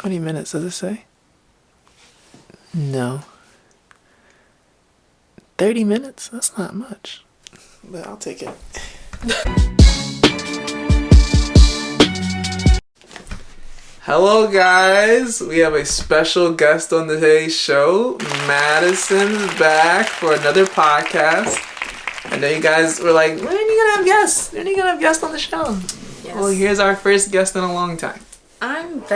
20 minutes, does it say? No. 30 minutes? That's not much. But I'll take it. Hello guys, we have a special guest on today's show. Madison's back for another podcast. I know you guys were like, when are you gonna have guests? When are you gonna have guests on the show? Yes. Well, here's our first guest in a long time. I'm back.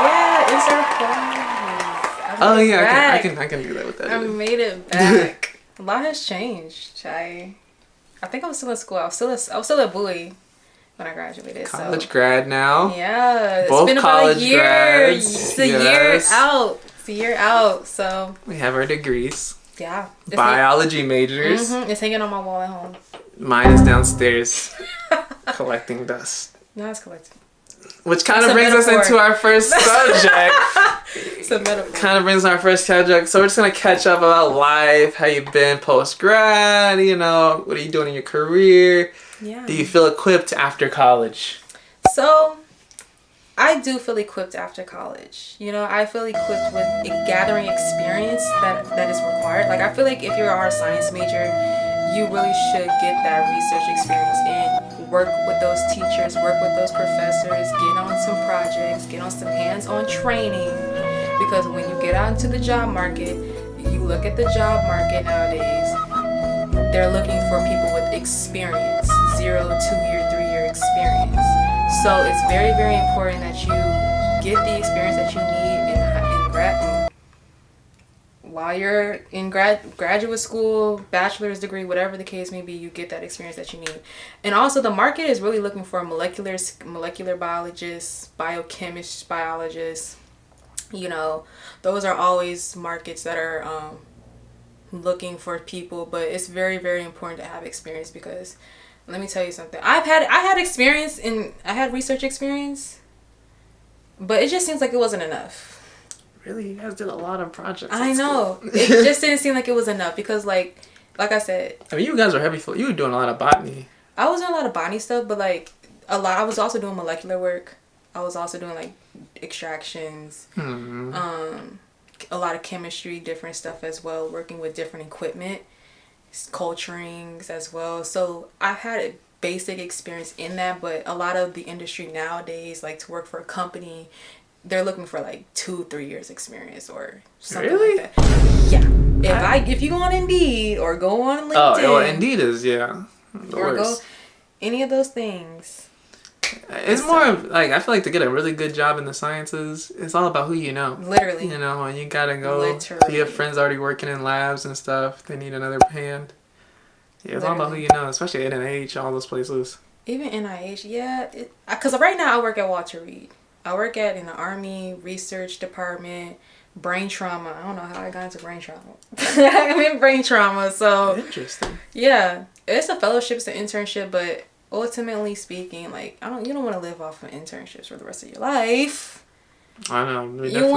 Yeah, it's our class. Oh yeah, I can do that with that. I made it back. A lot has changed. I think I was still in school. I was still at Bowie when I graduated. College grad now. Yeah, Both it's been college about a year. grads. It's a year out. It's a year out. So we have our degrees. Yeah. Biology majors. It's hanging on my wall at home. Mine is downstairs collecting dust. No, it's collecting. Which kind of brings us into our first subject. It's a metaphor. Kind of brings our first subject. So we're just going to catch up about life, how you've been post-grad, you know, what are you doing in your career? Yeah. Do you feel equipped after college? So, I do feel equipped after college. You know, I feel equipped with gathering experience that is required. Like, I feel like if you're a art science major, you really should get that research experience and work with those teachers, work with those professors, get on some projects, get on some hands-on training. Because when you get out into the job market, you look at the job market nowadays, they're looking for people with experience, 0 to 2-year, 3-year experience. So it's very, very important that you get the experience that you need in grad. While you're in graduate school, bachelor's degree, whatever the case may be, you get that experience that you need. And also the market is really looking for molecular biologists, biochemists, biologists. You know, those are always markets that are looking for people, but it's very, very important to have experience because let me tell you something. I had experience I had research experience, but it just seems like it wasn't enough. Really? You guys did a lot of projects. I know. It just didn't seem like it was enough because like I said, I mean, you guys were heavy. You were doing a lot of botany. I was doing a lot of botany stuff, but like I was also doing molecular work. I was also doing like extractions, a lot of chemistry, different stuff as well, working with different equipment, culturings as well. So I had a basic experience in that, but a lot of the industry nowadays, like to work for a company, they're looking for like 2-3 years experience or something like that. Yeah. If you go on Indeed or go on LinkedIn. Oh, well, Indeed is, yeah. Or go any of those things. It's more of like, I feel like to get a really good job in the sciences, it's all about who you know. Literally. You know, and you gotta go. Literally. If you have friends already working in labs and stuff, they need another hand. Yeah, it's all about who you know, especially at NIH, all those places. Even NIH, yeah. Because right now I work at Walter Reed. I work in the Army Research Department, brain trauma. I don't know how I got into brain trauma. I'm in brain trauma, so. Interesting. Yeah. It's a fellowship, it's an internship, but ultimately speaking, like you don't want to live off of internships for the rest of your life. I know. You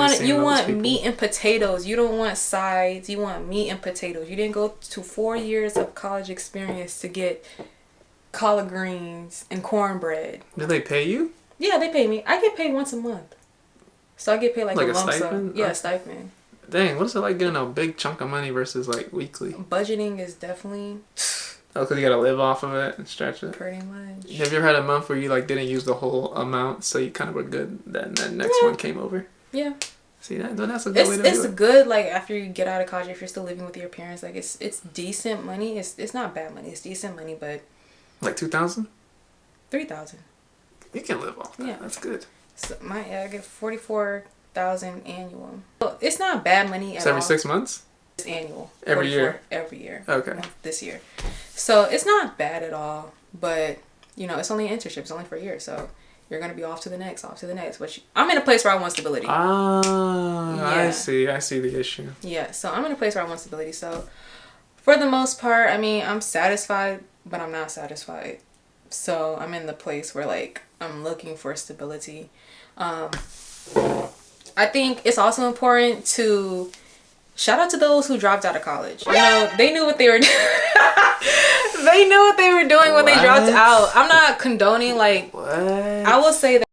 want meat and potatoes. You don't want sides. You want meat and potatoes. You didn't go to 4 years of college experience to get collard greens and cornbread. Do they pay you? Yeah, they pay me. I get paid once a month. So I get paid like a lump stipend? sum. Yeah, stipend. Dang, what is it like getting a big chunk of money versus like weekly? Budgeting is definitely. Oh, because you gotta live off of it and stretch it. Pretty much. Have you ever had a month where you like didn't use the whole amount, so you kind of were good? Then the next one came over. Yeah. See that's a good way to do it. It's good like after you get out of college, if you're still living with your parents, like it's decent money. It's not bad money. It's decent money, but. Like 2,000. 3,000. You can live off that. Yeah, that's good. So I get 44,000 annual. Well, it's not bad money at all. Every 6 months. It's annual. Every year. Every year. Okay. This year. So it's not bad at all, but you know, it's only an internship. It's only for a year, so you're gonna be off to the next. Which I'm in a place where I want stability. Ah, yeah. I see the issue. Yeah, so I'm in a place where I want stability. So for the most part, I mean, I'm satisfied, but I'm not satisfied. So I'm in the place where like I'm looking for stability. I think it's also important to shout out to those who dropped out of college. You know, they knew what they were doing. They knew what they were doing when they dropped out. I'm not condoning, like, what? I will say that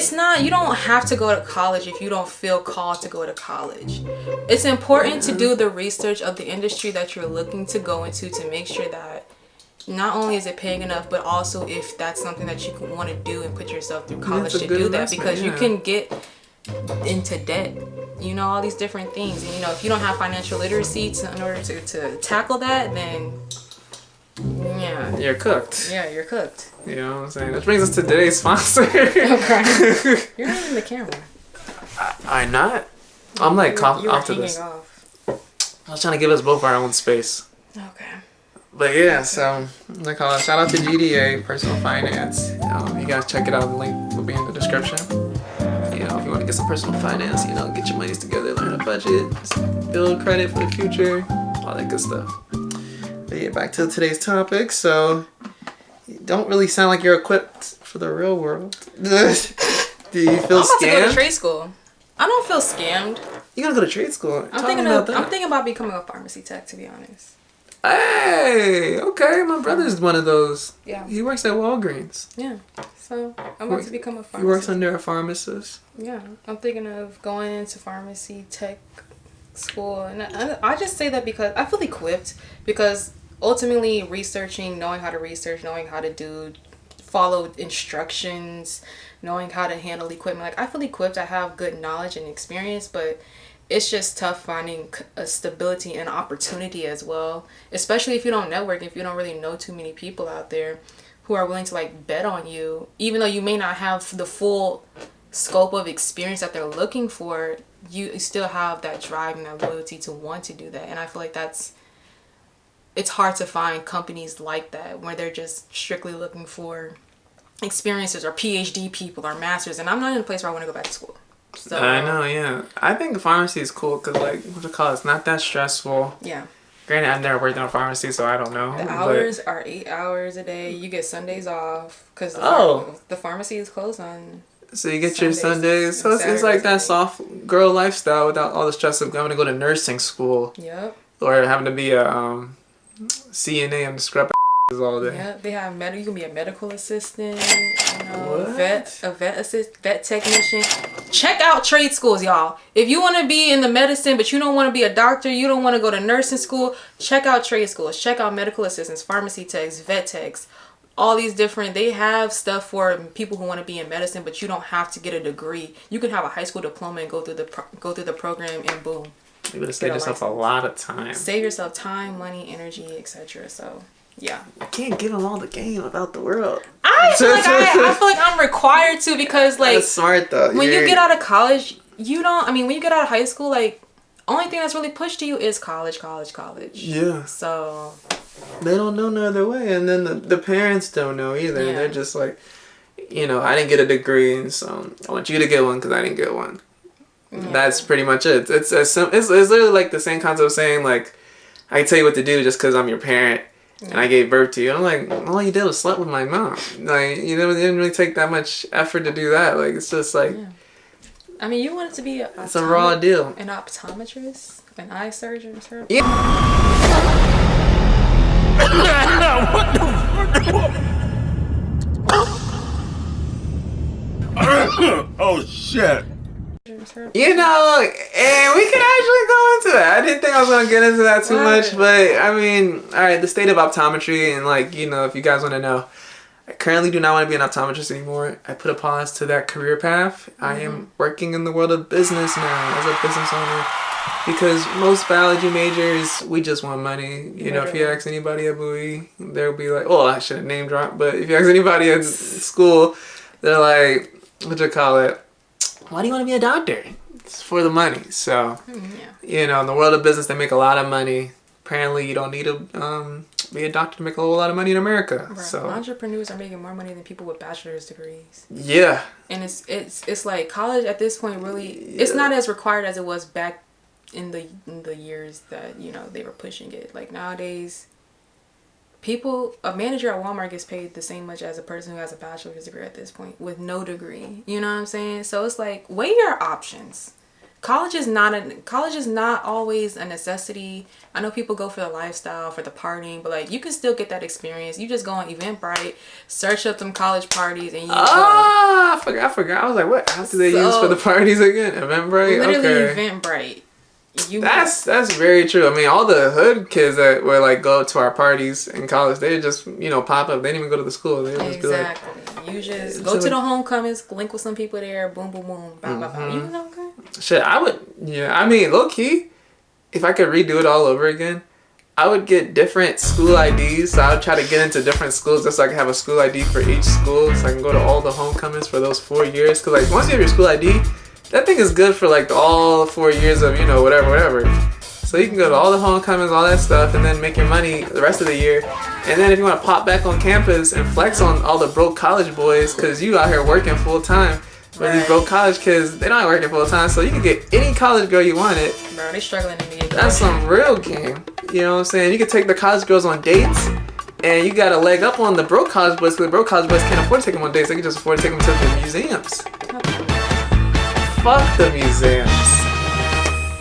it's not, you don't have to go to college if you don't feel called to go to college. It's important to do the research of the industry that you're looking to go into to make sure that not only is it paying enough, but also if that's something that you want to do and put yourself through college to do that, because you can get into debt, you know, all these different things. And, you know, if you don't have financial literacy in order to tackle that, then yeah, you're cooked. Yeah, you're cooked. You know what I'm saying? Which brings us to today's sponsor. Okay. You're not in the camera. I'm not. I'm like off to this. Off. I was trying to give us both our own space. Okay. But yeah, so I call it. Shout out to GDA Personal Finance. You guys check it out. The link will be in the description. You know, if you want to get some personal finance, you know, get your monies together, learn a budget, build credit for the future, all that good stuff. But yeah, back to today's topic. So, you don't really sound like you're equipped for the real world. Do you feel scammed? I'm about to go to trade school. I don't feel scammed. You gotta go to trade school. I'm thinking about becoming a pharmacy tech, to be honest. Hey, okay, my brother's one of those. Yeah. He works at Walgreens. Yeah. So I'm about to become a pharmacist. He works under a pharmacist. Yeah. I'm thinking of going into pharmacy tech school. And I just say that because I feel equipped, because ultimately researching, knowing how to research, knowing how to follow instructions, knowing how to handle equipment. Like, I feel equipped. I have good knowledge and experience, but it's just tough finding a stability and opportunity as well, especially if you don't network, if you don't really know too many people out there who are willing to like bet on you, even though you may not have the full scope of experience that they're looking for. You still have that drive and that loyalty to want to do that. And I feel like it's hard to find companies like that where they're just strictly looking for experiences or PhD people or masters. And I'm not in a place where I want to go back to school. So, I know, yeah. I think pharmacy is cool because, like, it's not that stressful. Yeah. Granted, I've never worked in a pharmacy, so I don't know. The hours are 8 hours a day. You get Sundays off because the pharmacy is closed on. So you get your Sundays. So it's like that soft girl lifestyle without all the stress of having to go to nursing school. Yep. Or having to be a CNA and scrub all day. Yeah, they have you can be a medical assistant, you know, vet technician. Check out trade schools, y'all. If you want to be in the medicine, but you don't want to be a doctor, you don't want to go to nursing school, check out trade schools. Check out medical assistants, pharmacy techs, vet techs. All these different, they have stuff for people who want to be in medicine, but you don't have to get a degree. You can have a high school diploma and go through the program, and boom. You would save yourself a lot of time. Save yourself time, money, energy, etc. So. Yeah. You can't give them all the game about the world. I feel like I'm required to, because like, that's smart though. When you get out of college, when you get out of high school, like, only thing that's really pushed to you is college. Yeah. So they don't know no other way, and then the parents don't know either. Yeah. They're just like, you know, I didn't get a degree, and so I want you to get one because I didn't get one. Yeah. That's pretty much it. It's literally like the same concept of saying, like, I can tell you what to do just because I'm your parent. And I gave birth to you. I'm like, all you did was sleep with my mom. Like, you know, it didn't really take that much effort to do that. Like, it's just like... Yeah. I mean, you wanted to be it's a raw deal. An optometrist? An eye surgeon? Sir? Yeah. Oh, shit. You know, and we can actually go into that. I didn't think I was going to get into that too much, but I mean, all right, the state of optometry, and like, you know, if you guys want to know, I currently do not want to be an optometrist anymore. I put a pause to that career path. Mm-hmm. I am working in the world of business now as a business owner, because most biology majors, we just want money. You know, if you ask anybody at Bowie, they'll be like, well, I shouldn't name drop, but if you ask anybody at school, they're like, what do you call it? Why do you want to be a doctor? It's for the money. So, you know, in the world of business, they make a lot of money. Apparently, you don't need to be a doctor to make a whole lot of money in America. Right. So entrepreneurs are making more money than people with bachelor's degrees. Yeah. And it's like college at this point really, it's not as required as it was back in the years that, you know, they were pushing it. Like nowadays, a manager at Walmart gets paid the same much as a person who has a bachelor's degree at this point with no degree. You know what I'm saying? So it's like, weigh your options. college is not always a necessity. I know people go for the lifestyle, for the partying, but like you can still get that experience. You just go on Eventbrite, search up some college parties, and you I forgot. I was like, what app do they use for the parties again? Eventbrite? Literally Okay. Eventbrite. That's very true. I mean, all the hood kids that were like go to our parties in college, they just pop up. They didn't even go to the school. They would just be like, you just go to the homecomings, link with some people there, boom, boom, boom, bow, bow, bow. You know, okay? Shit, I would. Yeah, I mean, low key, if I could redo it all over again, I would get different school IDs. So I would try to get into different schools just so I could have a school ID for each school, so I can go to all the homecomings for those 4 years. Cause like once you have your school ID, that thing is good for like all 4 years of whatever. So you can go to all the homecomings, all that stuff, and then make your money the rest of the year. And then if you want to pop back on campus and flex on all the broke college boys, cause you out here working full time. But these broke college kids, they not working full time, so you can get any college girl you wanted. Bro, they struggling to get. That's some real game. You know what I'm saying? You can take the college girls on dates, and you got a leg up on the broke college boys, because the broke college boys can't afford to take them on dates. They can just afford to take them to the museums. Fuck the museums.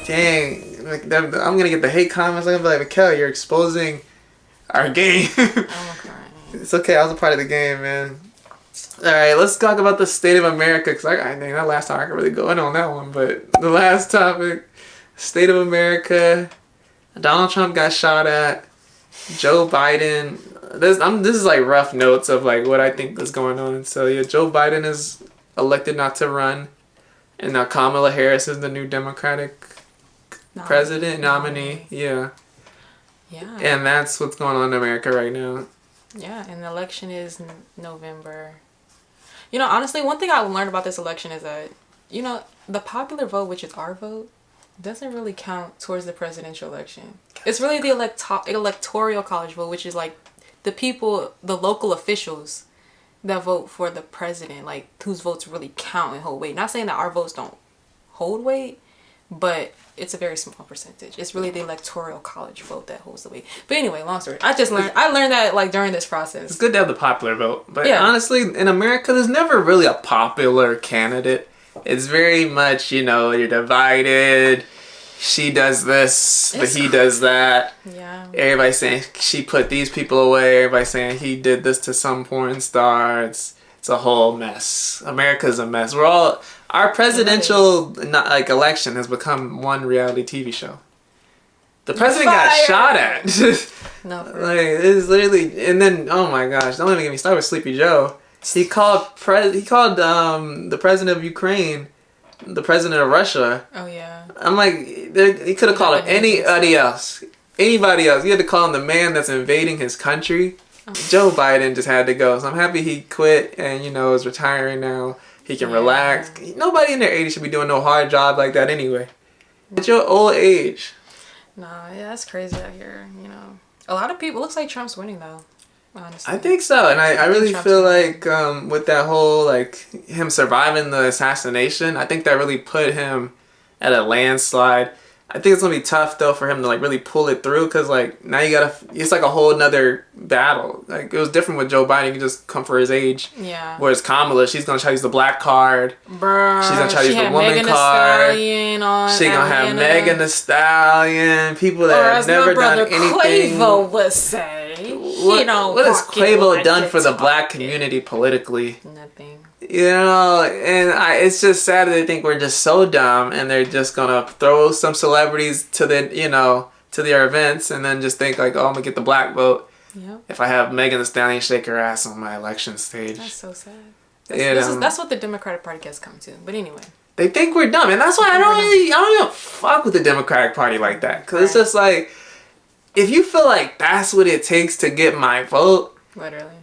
Dang. Like, I'm gonna get the hate comments. I'm gonna be like, Mikkel, you're exposing our game. It's okay, I was a part of the game, man. Alright, let's talk about the state of America, because I think that last time I can really go in on that one, but the last topic, state of America, Donald Trump got shot at, Joe Biden, this is like rough notes of like what I think is going on. So yeah, Joe Biden is elected not to run, and now Kamala Harris is the new Democratic president nominee. Yeah. And that's what's going on in America right now. Yeah, and the election is November. You know, honestly, one thing I learned about this election is that, the popular vote, which is our vote, doesn't really count towards the presidential election. It's really the electoral college vote, which is like the people, the local officials that vote for the president, like whose votes really count and hold weight. Not saying that our votes don't hold weight, but it's a very small percentage. It's really the electoral college vote that holds the weight. But anyway, long story. I learned that like during this process. It's good to have the popular vote. But honestly, in America, there's never really a popular candidate. It's very much, you're divided. She does this, but he does that. Yeah. Everybody's saying she put these people away. Everybody's saying he did this to some porn star. It's a whole mess. America's a mess. Our presidential election has become one reality TV show. The president got shot at. No. It's literally, and then oh my gosh, don't even get me started with Sleepy Joe. He called the president of Ukraine the president of Russia. Oh yeah. I'm like, he could have called him anybody else. Anybody else. You had to call him the man that's invading his country. Oh. Joe Biden just had to go. So I'm happy he quit and is retiring now. He can relax. Nobody in their 80s should be doing no hard job like that anyway. At your old age. Nah, yeah, that's crazy out here, A lot of people, looks like Trump's winning though, honestly. I think so. And I really feel like with that whole, him surviving the assassination, I think that really put him at a landslide. I think it's going to be tough, though, for him to, really pull it through. Because, now you got to... It's like a whole nother battle. It was different with Joe Biden. You can just come for his age. Yeah. Whereas Kamala, she's going to try to use the black card. Bruh. She's going to try to use the woman Megan card. She's going to have Megan Thee Stallion. People that have never done anything. Quavo would say. What has Quavo done for the black community politically? Nothing. And it's just sad that they think we're just so dumb, and they're just gonna throw some celebrities to to their events, and then just think like, oh, I'm gonna get the black vote. Yep. If I have Megan Thee Stallion shake her ass on my election stage. That's so sad. That's what the Democratic Party has come to. But anyway. They think we're dumb, and that's why I don't even fuck with the Democratic Party like that, because it's just like, if you feel like that's what it takes to get my vote, literally.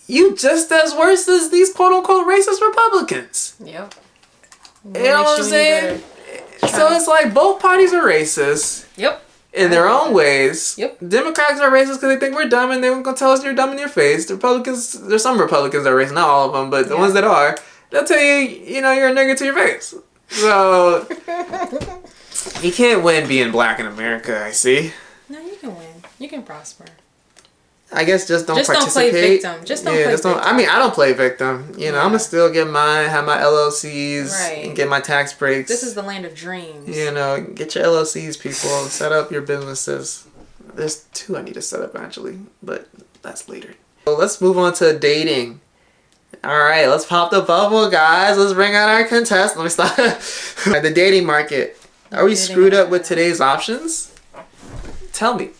You just as worse as these quote-unquote racist Republicans. Yep. You know what I'm saying? So it's like both parties are racist. Yep. In their own ways. Yep. Democrats are racist because they think we're dumb and they're going to tell us you're dumb in your face. The Republicans, there's some Republicans that are racist, not all of them, but the ones that are, they'll tell you, you're a nigger to your face. So, you can't win being black in America, I see. No, you can win. You can prosper. I guess just don't Just don't participate. play victim. Just don't play victim. I mean, I don't play victim. You know, I'm gonna still get mine, have my LLCs, Right. and get my tax breaks. This is the land of dreams. You know, get your LLCs, people. Set up your businesses. There's 2 I need to set up actually, but that's later. So let's move on to dating. All right, let's pop the bubble, guys. Let's bring out our contestant. Let me stop. The dating market. Are we screwed up with today's options? Tell me.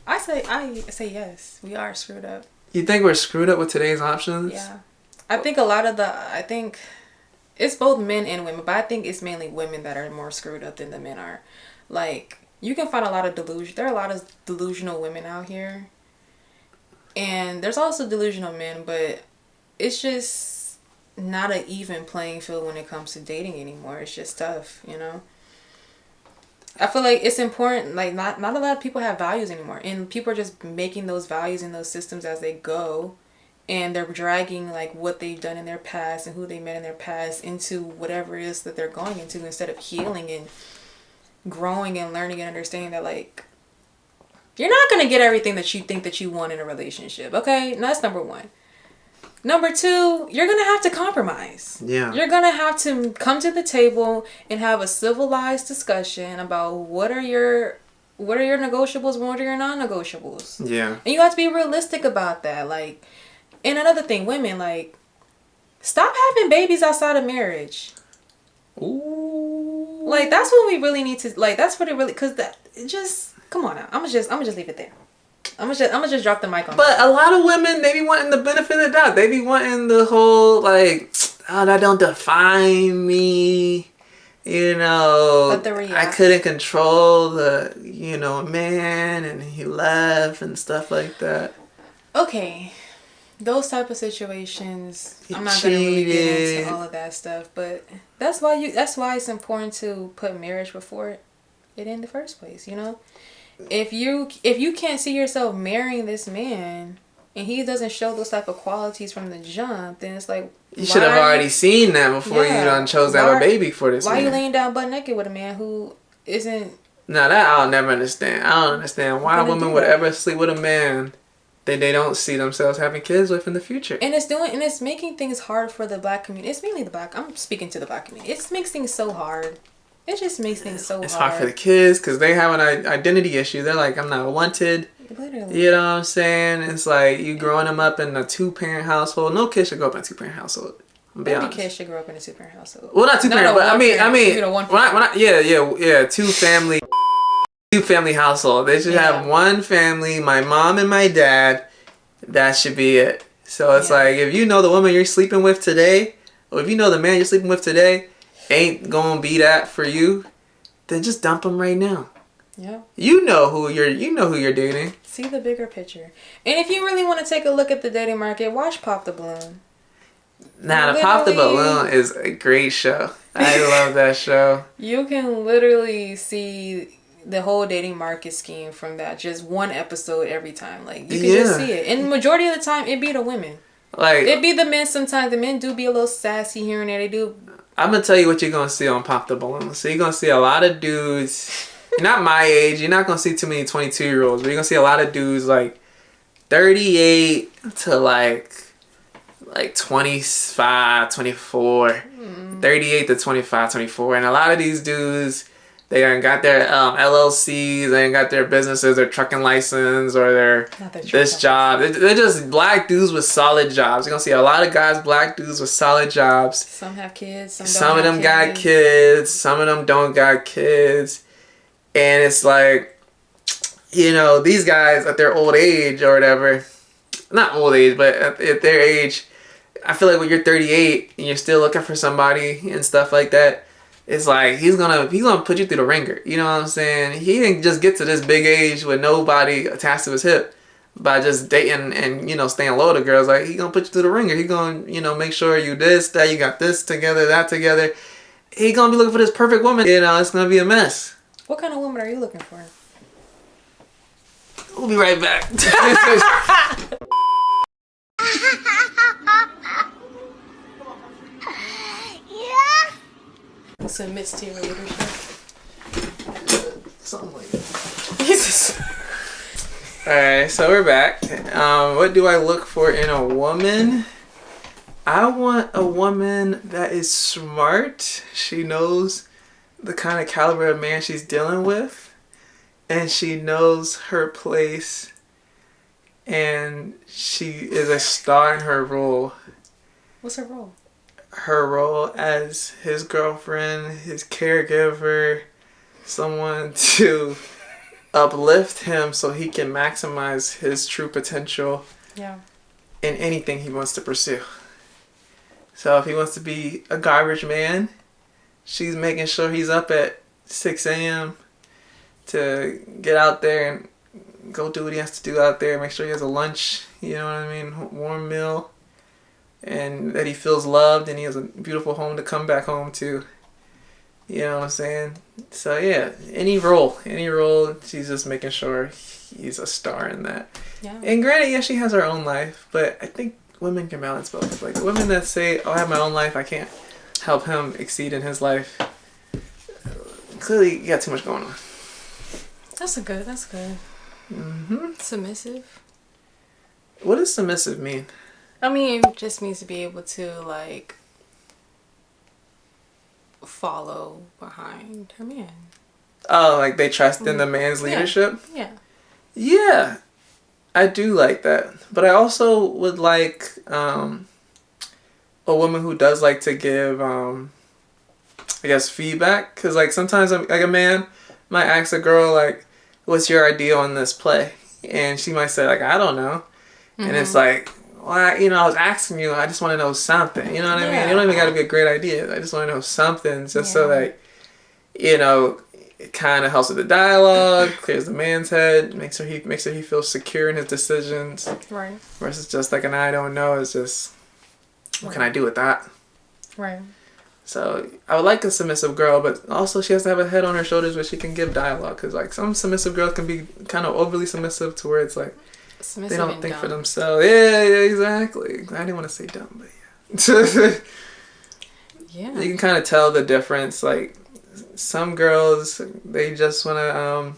I say yes. We are screwed up. You think we're screwed up with today's options? Yeah. I think I think it's both men and women, but I think it's mainly women that are more screwed up than the men are. Like, you can find a lot of delusion. There are a lot of delusional women out here. And there's also delusional men, but it's just not an even playing field when it comes to dating anymore. It's just tough, you know? I feel like it's important, like not a lot of people have values anymore, and people are just making those values and those systems as they go, and they're dragging like what they've done in their past and who they met in their past into whatever it is that they're going into, instead of healing and growing and learning and understanding that, like, you're not going to get everything that you think that you want in a relationship. Okay, and that's number 1. Number 2, you're going to have to compromise. Yeah. You're going to have to come to the table and have a civilized discussion about what are your negotiables and what are your non-negotiables. Yeah. And you have to be realistic about that. Like, and another thing, women, like, stop having babies outside of marriage. Ooh. Like, that's what we really need to, like, that's what it really, because that, it just, come on now. I'm gonna just leave it there. I'm gonna just drop the mic on. But a lot of women, they be wanting the benefit of the doubt. They be wanting the whole, like, oh, that don't define me. You know, But I couldn't control the, you know, man, and he left and stuff like that. Okay, those type of situations, I'm not gonna really get into all of that stuff. But that's why it's important to put marriage before it in the first place. You know. If you can't see yourself marrying this man and he doesn't show those type of qualities from the jump, then it's like, you should have already seen that before you done chose to have a baby for this man. Why are you laying down butt naked with a man who isn't... No, that I'll never understand. I don't understand why a woman would ever sleep with a man that they don't see themselves having kids with in the future. And it's making things hard for the black community. It's mainly I'm speaking to the black community. It makes things so hard. It just makes things so hard. It's hard for the kids because they have an identity issue. They're like, I'm not wanted. Literally. You know what I'm saying? It's like you growing them up in a 2-parent household. No kid should grow up in a 2-parent household. Every kid should grow up in a 2-parent household. Well, not 2-parent, but I mean, two family household. They should have one family, my mom and my dad. That should be it. So it's like, if you know the woman you're sleeping with today, or if you know the man you're sleeping with today ain't gonna be that for you, then just dump him right now. Yeah. You know who you're dating. See the bigger picture. And if you really want to take a look at the dating market, watch Pop the Balloon. Nah, the Pop the Balloon is a great show. I love that show. You can literally see the whole dating market scheme from that. Just one episode every time. Like, you can just see it. And the majority of the time, it be the women. Like, it be the men sometimes. The men do be a little sassy here and there. They do. I'm going to tell you what you're going to see on Pop the Balloon. So you're going to see a lot of dudes, not my age, you're not going to see too many 22-year-olds, but you're going to see a lot of dudes like 38 to like 25, 24, 38 to 25, 24. And a lot of these dudes, they ain't got their LLCs, they ain't got their businesses, their trucking license, or their this job. They're just black dudes with solid jobs. You're going to see a lot of guys, black dudes with solid jobs. Some have kids, some of them got kids, some of them don't got kids. And it's like, you know, these guys at their old age or whatever, not old age, but at their age, I feel like when you're 38 and you're still looking for somebody and stuff like that, it's like he's gonna put you through the ringer. You know what I'm saying? He didn't just get to this big age with nobody attached to his hip by just dating and, you know, staying low to girls. Like, he gonna put you through the ringer. He gonna, you know, make sure you this, that, you got this together, that together. He gonna be looking for this perfect woman. You know, it's gonna be a mess. What kind of woman are you looking for? We'll be right back. Submits to your leadership. Something like that. Jesus. Alright, so we're back. What do I look for in a woman? I want a woman that is smart. She knows the kind of caliber of man she's dealing with. And she knows her place. And she is a star in her role. What's her role? Her role as his girlfriend, his caregiver, someone to uplift him so he can maximize his true potential in anything he wants to pursue. So if he wants to be a garbage man, she's making sure he's up at 6 a.m. to get out there and go do what he has to do out there. Make sure he has a lunch, you know what I mean, warm meal. And that he feels loved and he has a beautiful home to come back home to. You know what I'm saying? So yeah, any role, she's just making sure he's a star in that. Yeah. And granted, yeah, she has her own life, but I think women can balance both. Like women that say, "Oh, I have my own life, I can't help him exceed in his life." Clearly, you got too much going on. That's good. Mm-hmm. Submissive. What does submissive mean? I mean, it just means to be able to, like, follow behind her man. Oh, like they trust in the man's leadership? Yeah. Yeah. I do like that. But I also would like a woman who does like to give, I guess, feedback. Because, like, sometimes like a man might ask a girl, like, what's your idea on this play? And she might say, like, I don't know. Mm-hmm. And it's like, well, I was asking you, I just want to know something. You know what I mean? You don't even got to be a great idea. I just want to know something just so that, it kind of helps with the dialogue, clears the man's head, makes sure he feels secure in his decisions. Right. Versus just like an I don't know. It's just, what can I do with that? Right. So I would like a submissive girl, but also she has to have a head on her shoulders where she can give dialogue. Because like some submissive girls can be kind of overly submissive to where it's like, submissive, they don't think dumb for themselves. Yeah, exactly. I didn't want to say dumb, but yeah. Yeah. You can kind of tell the difference. Like, some girls, they just want to,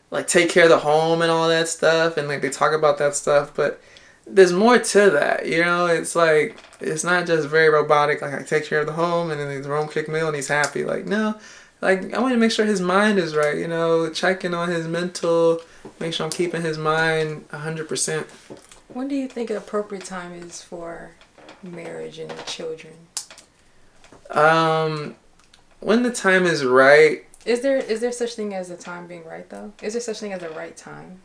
like, take care of the home and all that stuff. And, like, they talk about that stuff. But there's more to that, you know? It's, like, it's not just very robotic. Like, I take care of the home and then he's home cooked meal and he's happy. Like, no. Like, I want to make sure his mind is right, you know? Checking on his mental, make sure I'm keeping his mind 100%. When do you think an appropriate time is for marriage and children? When the time is right. Is there such thing as a time being right, though? Is there such thing as a right time?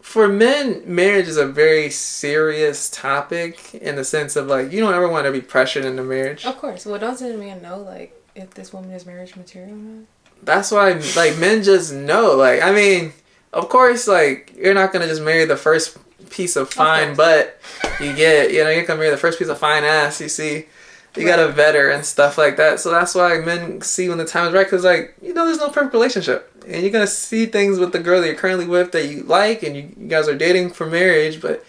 For men, marriage is a very serious topic in the sense of, like, you don't ever want to be pressured into marriage. Of course. Well, doesn't a man know, like, if this woman is marriage material or not? That's why, like, men just know. Like, I mean, of course, like, you're not going to just marry the first piece of fine butt you get. You know, you're going to marry the first piece of fine ass you see. You got to vet her and stuff like that. So that's why men see when the time is right. Because, like, you know, there's no perfect relationship. And you're going to see things with the girl that you're currently with that you like. And you guys are dating for marriage. But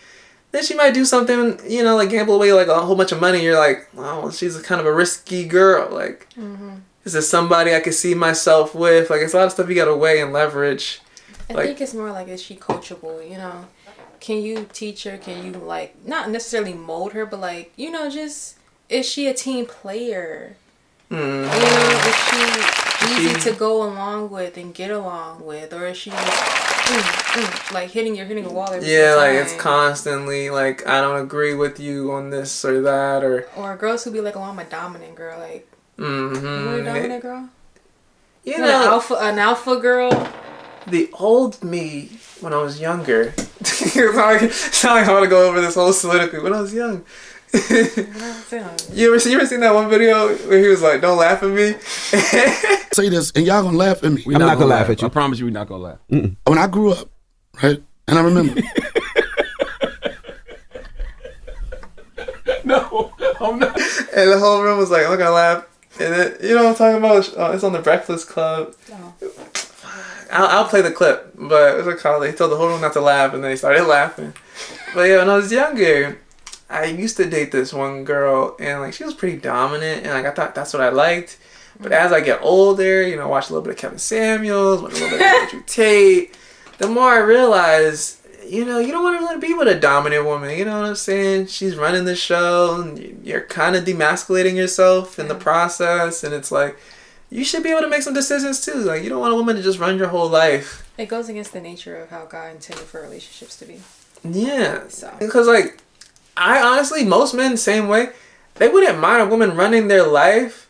then she might do something, you know, like gamble away, like, a whole bunch of money. You're like, oh, she's kind of a risky girl. Like, is this somebody I could see myself with? Like, it's a lot of stuff you got to weigh and leverage. I think it's more like, is she coachable, you know? Can you teach her? Can you, like, not necessarily mold her, but, like, you know, just... Is she a team player? You know, is she easy to go along with and get along with? Or is she just, like hitting a wall every time? Like it's constantly like, I don't agree with you on this or that. Or girls who be like, oh, I'm a dominant girl. Like, you a dominant girl? You know, an alpha girl? The old me, when I was younger, it's not like I want to go over this whole soliloquy. When I was young, you ever seen that one video where he was like, "Don't laugh at me"? Say this, and y'all gonna laugh at me. I'm not gonna laugh at you. I promise you, we're not gonna laugh. When I grew up, right, and I remember. No, I'm not. And the whole room was like, "I'm not gonna laugh." And then, you know what I'm talking about? It's on the Breakfast Club. Oh. I'll play the clip, but it was a call. He told the whole room not to laugh, and then he started laughing. But yeah, when I was younger, I used to date this one girl, and like she was pretty dominant, and like I thought that's what I liked. But as I get older, you know, watch a little bit of Kevin Samuels, watch a little bit of Andrew Tate, the more I realize, you know, you don't want to really be with a dominant woman. You know what I'm saying? She's running the show, and you're kind of demasculating yourself in the process, and it's like, you should be able to make some decisions too. Like, you don't want a woman to just run your whole life. It goes against the nature of how God intended for relationships to be. Yeah. So. Because, like, I honestly, most men, same way, they wouldn't mind a woman running their life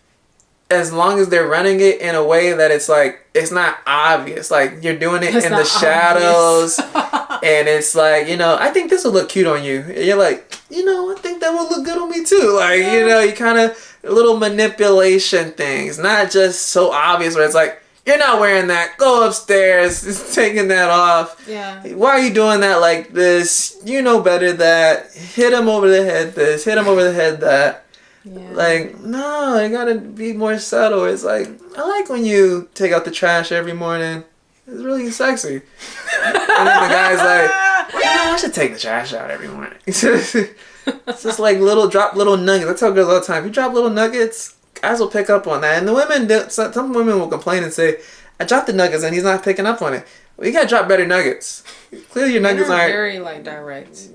as long as they're running it in a way that it's like, it's not obvious. Like, you're doing it in the shadows. And it's like, you know, I think this will look cute on you. And you're like, you know, I think that will look good on me too. Like, you know, you kind of, little manipulation things. Not just so obvious where it's like, you're not wearing that. Go upstairs. It's taking that off. Yeah. Why are you doing that like this? You know better that. Hit him over the head this. Hit him over the head that. Yeah. Like, no, you gotta be more subtle. It's like, I like when you take out the trash every morning. It's really sexy. And then the guy's like, I should take the trash out every morning. It's just like drop little nuggets. I tell girls all the time, if you drop little nuggets, guys will pick up on that. And the women, some women will complain and say, I dropped the nuggets and he's not picking up on it. Well, you gotta drop better nuggets. Clearly your nuggets aren't very direct.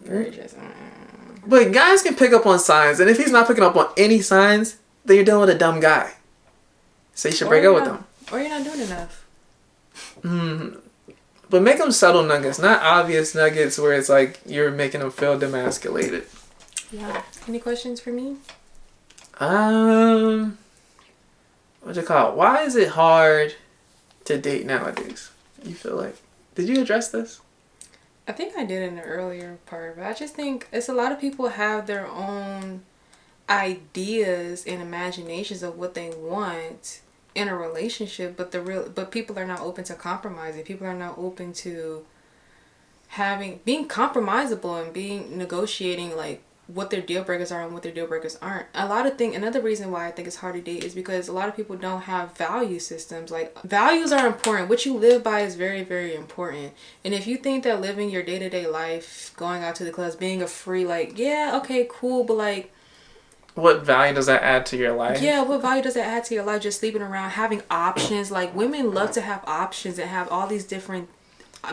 Very just. But guys can pick up on signs, and if he's not picking up on any signs, then you're dealing with a dumb guy. So you should break up with him. Or you're not doing enough. But make them subtle nuggets, not obvious nuggets where it's like you're making them feel demasculated. Yeah. Any questions for me? What's it called? Why is it hard to date nowadays? You feel like? Did you address this? I think I did in the earlier part, but I just think it's a lot of people have their own ideas and imaginations of what they want in a relationship, but people are not open to compromising. People are not open to being compromisable and being negotiating like what their deal breakers are and what their deal breakers aren't. Another reason why I think it's hard to date is because a lot of people don't have value systems. Like, values are important. What you live by is very, very important. And if you think that living your day-to-day life, going out to the clubs, being a free, like, yeah, okay, cool, but like, what value does that add to your life? Yeah, what value does that add to your life? Just sleeping around, having options. Like, women love to have options and have all these different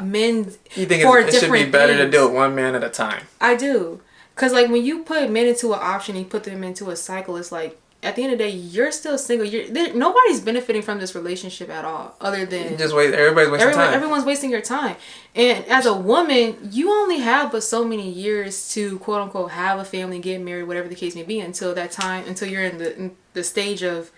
men. You think it should be better to do it one man at a time? I do. Because, like, when you put men into an option and you put them into a cycle, it's like, at the end of the day, you're still single. Nobody's benefiting from this relationship at all, other than... Everybody's wasting time. Everyone's wasting your time. And as a woman, you only have but so many years to, quote-unquote, have a family, get married, whatever the case may be, until you're in the stage of,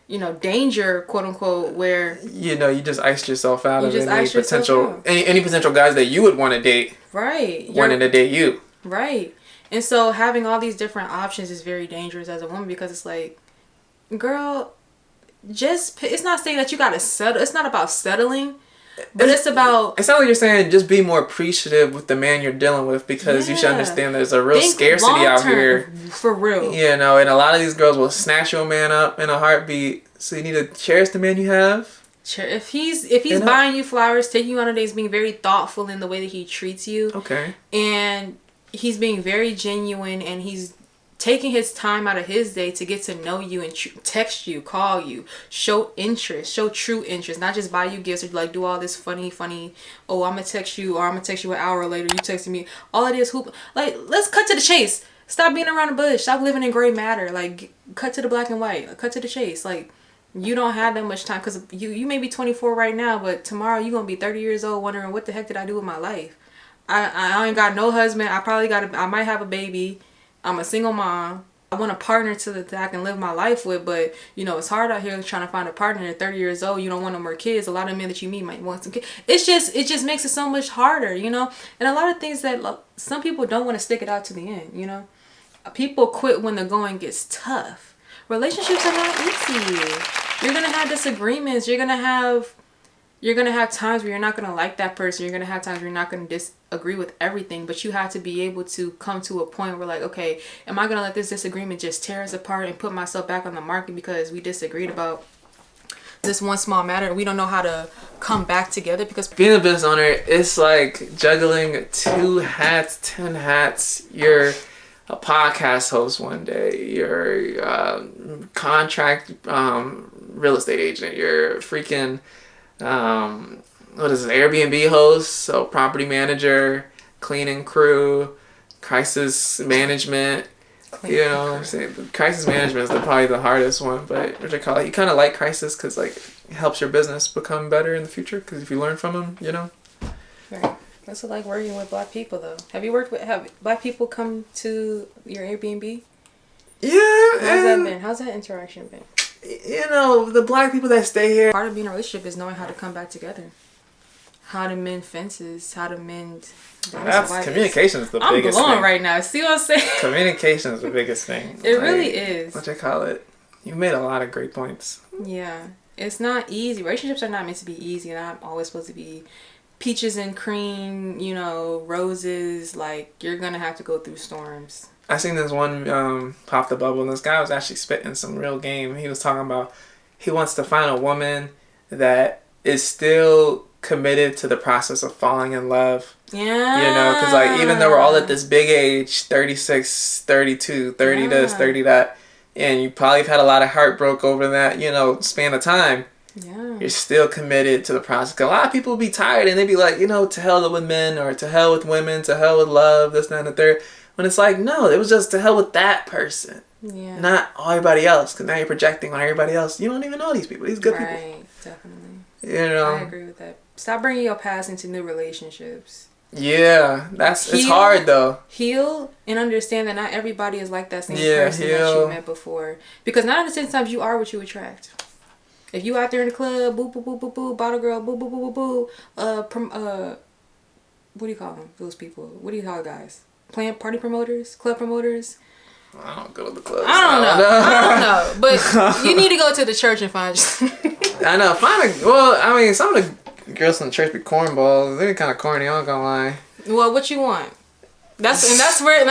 you know, danger, quote-unquote, where... You know, you just iced yourself out of any potential guys that you would want to date. Right. Wanting to date you. Right. And so having all these different options is very dangerous as a woman, because it's like, girl, it's not saying that you gotta settle. It's not about settling, but it's about... It's not like you're saying just be more appreciative with the man you're dealing with, because you should understand there's a real scarcity out here. For real. You know, and a lot of these girls will snatch your man up in a heartbeat. So you need to cherish the man you have. If he's buying you flowers, taking you on a date, being very thoughtful in the way that he treats you. Okay. And he's being very genuine, and he's taking his time out of his day to get to know you and text you, call you, show interest, show true interest, not just buy you gifts or like do all this funny, oh, I'm gonna text you, or I'm gonna text you an hour later, you texting me. All it is, like, let's cut to the chase. Stop being around the bush. Stop living in gray matter. Like, cut to the black and white. Cut to the chase. Like, you don't have that much time, because you may be 24 right now, but tomorrow you're gonna be 30 years old wondering, what the heck did I do with my life? I ain't got no husband. I might have a baby. I'm a single mom. I want a partner that I can live my life with, but, you know, it's hard out here trying to find a partner at 30 years old. You don't want no more kids. A lot of men that you meet might want some kids. It just makes it so much harder, you know? And a lot of things that some people don't want to stick it out to the end, you know? People quit when the going gets tough. Relationships are not easy. You're going to have disagreements. You're going to have times where you're not going to like that person. You're going to have times where you're not going to disagree with everything. But you have to be able to come to a point where, like, okay, am I going to let this disagreement just tear us apart and put myself back on the market because we disagreed about this one small matter? We don't know how to come back together, because being a business owner, it's like juggling 2 hats, 10 hats. You're a podcast host one day. You're a contract real estate agent. You're freaking... what is it, Airbnb host, so property manager, cleaning crew, crisis management. You know what I'm saying? Crisis management is probably the hardest one, but what do you call it? You kind of like crisis because like it helps your business become better in the future because if you learn from them, you know. Right. What's it like working with Black people though? Have Black people come to your Airbnb? Yeah. How's that been? How's that interaction been? You know, the Black people that stay here. Part of being in a relationship is knowing how to come back together. How to mend fences, how to mend... Communication is the biggest thing. I'm glowing right now. See what I'm saying? Communication is the biggest thing. It really is. What you call it? You made a lot of great points. Yeah. It's not easy. Relationships are not meant to be easy. They're not always supposed to be peaches and cream, you know, roses. Like, you're going to have to go through storms. I seen this one pop the bubble, and this guy was actually spitting some real game. He was talking about he wants to find a woman that is still committed to the process of falling in love. Yeah. You know, because like even though we're all at this big age, 36, 32, 30 this, 30 that, and you probably have had a lot of heartbreak over that, you know, span of time. Yeah. You're still committed to the process. 'Cause a lot of people be tired and they be like, you know, to hell with men or to hell with women, to hell with love, this, that, and the third. When it's like, no, it was just to hell with that person. Yeah. Not everybody else. Because now you're projecting on everybody else. You don't even know these people. These good people. Right. Definitely. You know. I agree with that. Stop bringing your past into new relationships. Yeah. It's hard though. Heal and understand that not everybody is like that same person that you met before. Because 9 out of 10 times you are what you attract. If you out there in the club, boo, boo, boo, boo, boo, bottle girl, boo, boo, boo, boo, boo, what do you call them? Those people. What do you call guys? Party promoters? Club promoters? I don't go to the clubs. I don't know. But you need to go to the church and find I know. Some of the girls in the church be cornballs. They're kind of corny, I'm not gonna lie. Well, what you want? That's where you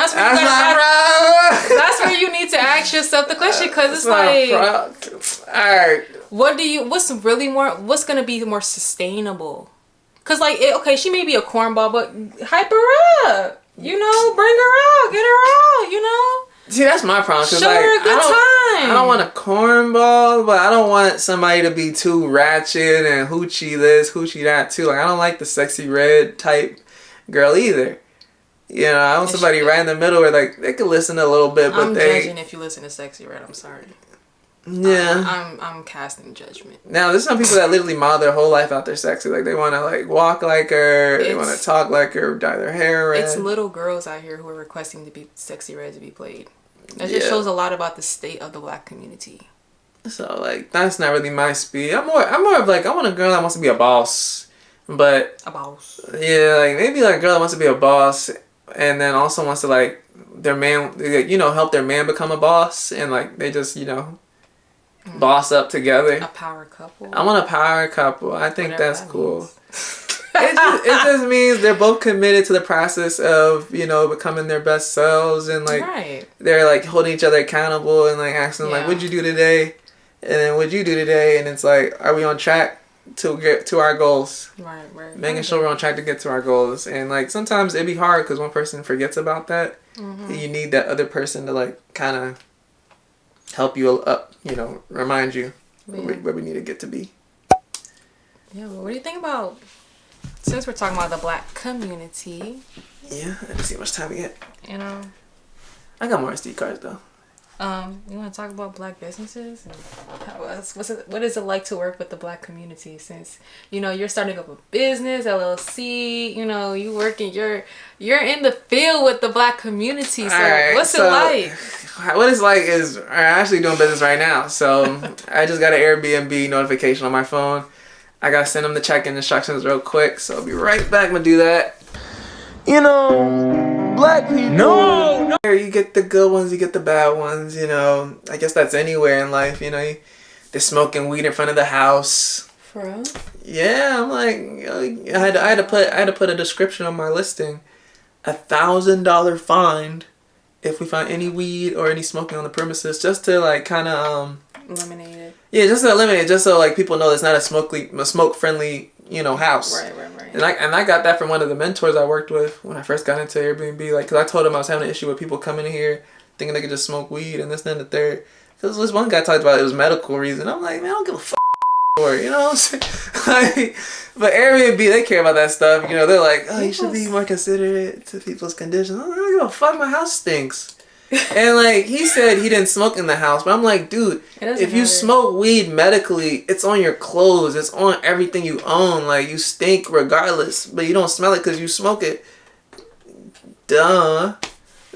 need to ask yourself the question, because it's like, alright, what's gonna be more sustainable? Because like, okay, she may be a cornball, but hype her up, you know, bring her out, get her out, you know. See, that's my problem. Show her a good time. I don't want a cornball, but I don't want somebody to be too ratchet and hoochie this, hoochie that too. Like, I don't like the sexy red type girl either. You know, I want somebody right in the middle where like they could listen a little bit, but I'm judging if you listen to Sexy Red. I'm sorry. Yeah. I'm casting judgment. Now, there's some people that literally model their whole life out there sexy. Like, they want to like walk like her, they want to talk like her, dye their hair red. It's little girls out here who are requesting to be Sexy Red to be played. That just shows a lot about the state of the Black community. So like, that's not really my speed. I'm more of like, I want a girl that wants to be a boss, but a boss. Yeah, like maybe like a girl that wants to be a boss, and then also wants to like their man, you know, help their man become a boss, and like they just, you know, boss up together. A power couple. I want a power couple. I think that's cool. It just means they're both committed to the process of, you know, becoming their best selves, and like they're like holding each other accountable and like asking like, what'd you do today? And then what'd you do today? And it's like, are we on track to get to our goals? Right. Making sure we're on track to get to our goals. And like sometimes it'd be hard because one person forgets about that. Mm-hmm. You need that other person to like kind of help you up, you know, remind you where we need to get to be. Yeah, well, what do you think about, since we're talking about the Black community? Yeah, I didn't see how much time we get. You know, I got more SD cards though. You want to talk about Black businesses? And what is it like to work with the Black community? Since, you know, you're starting up a business, LLC, you know, you're in the field with the Black community. So what's it like? What it's like is I'm actually doing business right now. So I just got an Airbnb notification on my phone. I gotta send them the check-in instructions real quick. So I'll be right back. I'm gonna do that. You know, Black people. No. You get the good ones, you get the bad ones. You know, I guess that's anywhere in life. You know, they're smoking weed in front of the house. For real? Yeah, I'm like, I had to put a description on my listing. $1,000 fine if we find any weed or any smoking on the premises, just to like kind of eliminate it. Yeah, just to eliminate it, just so like people know it's not a smoke friendly, you know, house. Right. And I got that from one of the mentors I worked with when I first got into Airbnb. Like, cause I told him I was having an issue with people coming in here thinking they could just smoke weed and this, then the third. Cause this one guy talked about it was medical reason. I'm like, man, I don't give a fuck. or you know what I'm saying? Like, but Airbnb, they care about that stuff. You know, they're like, oh, you should be more considerate to people's conditions. I don't give a fuck. My house stinks. And like he said, he didn't smoke in the house, but I'm like, dude, if you smoke weed medically, it's on your clothes, it's on everything you own. Like you stink regardless, but you don't smell it because you smoke it. Duh.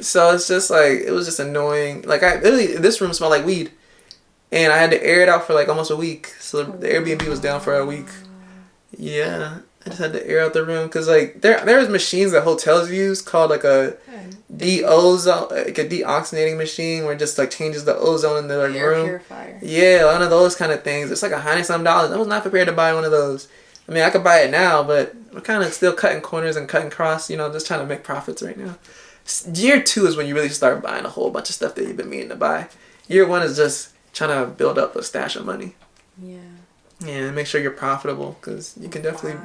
So it's just like it was just annoying. Like I literally, this room smelled like weed, and I had to air it out for like almost a week. So the Airbnb was down for a week. Yeah. I just had to air out the room because like there's machines that hotels use called like a de-ozone, like a deoxygenating machine where it just like changes the ozone in the like, room. Purifier. Yeah, one of those kind of things. It's like $100-some. I was not prepared to buy one of those. I mean, I could buy it now, but we're kind of still cutting corners and cutting cross. You know, just trying to make profits right now. Year 2 is when you really start buying a whole bunch of stuff that you've been meaning to buy. Year 1 is just trying to build up a stash of money. Yeah. Yeah, and make sure you're profitable because you can definitely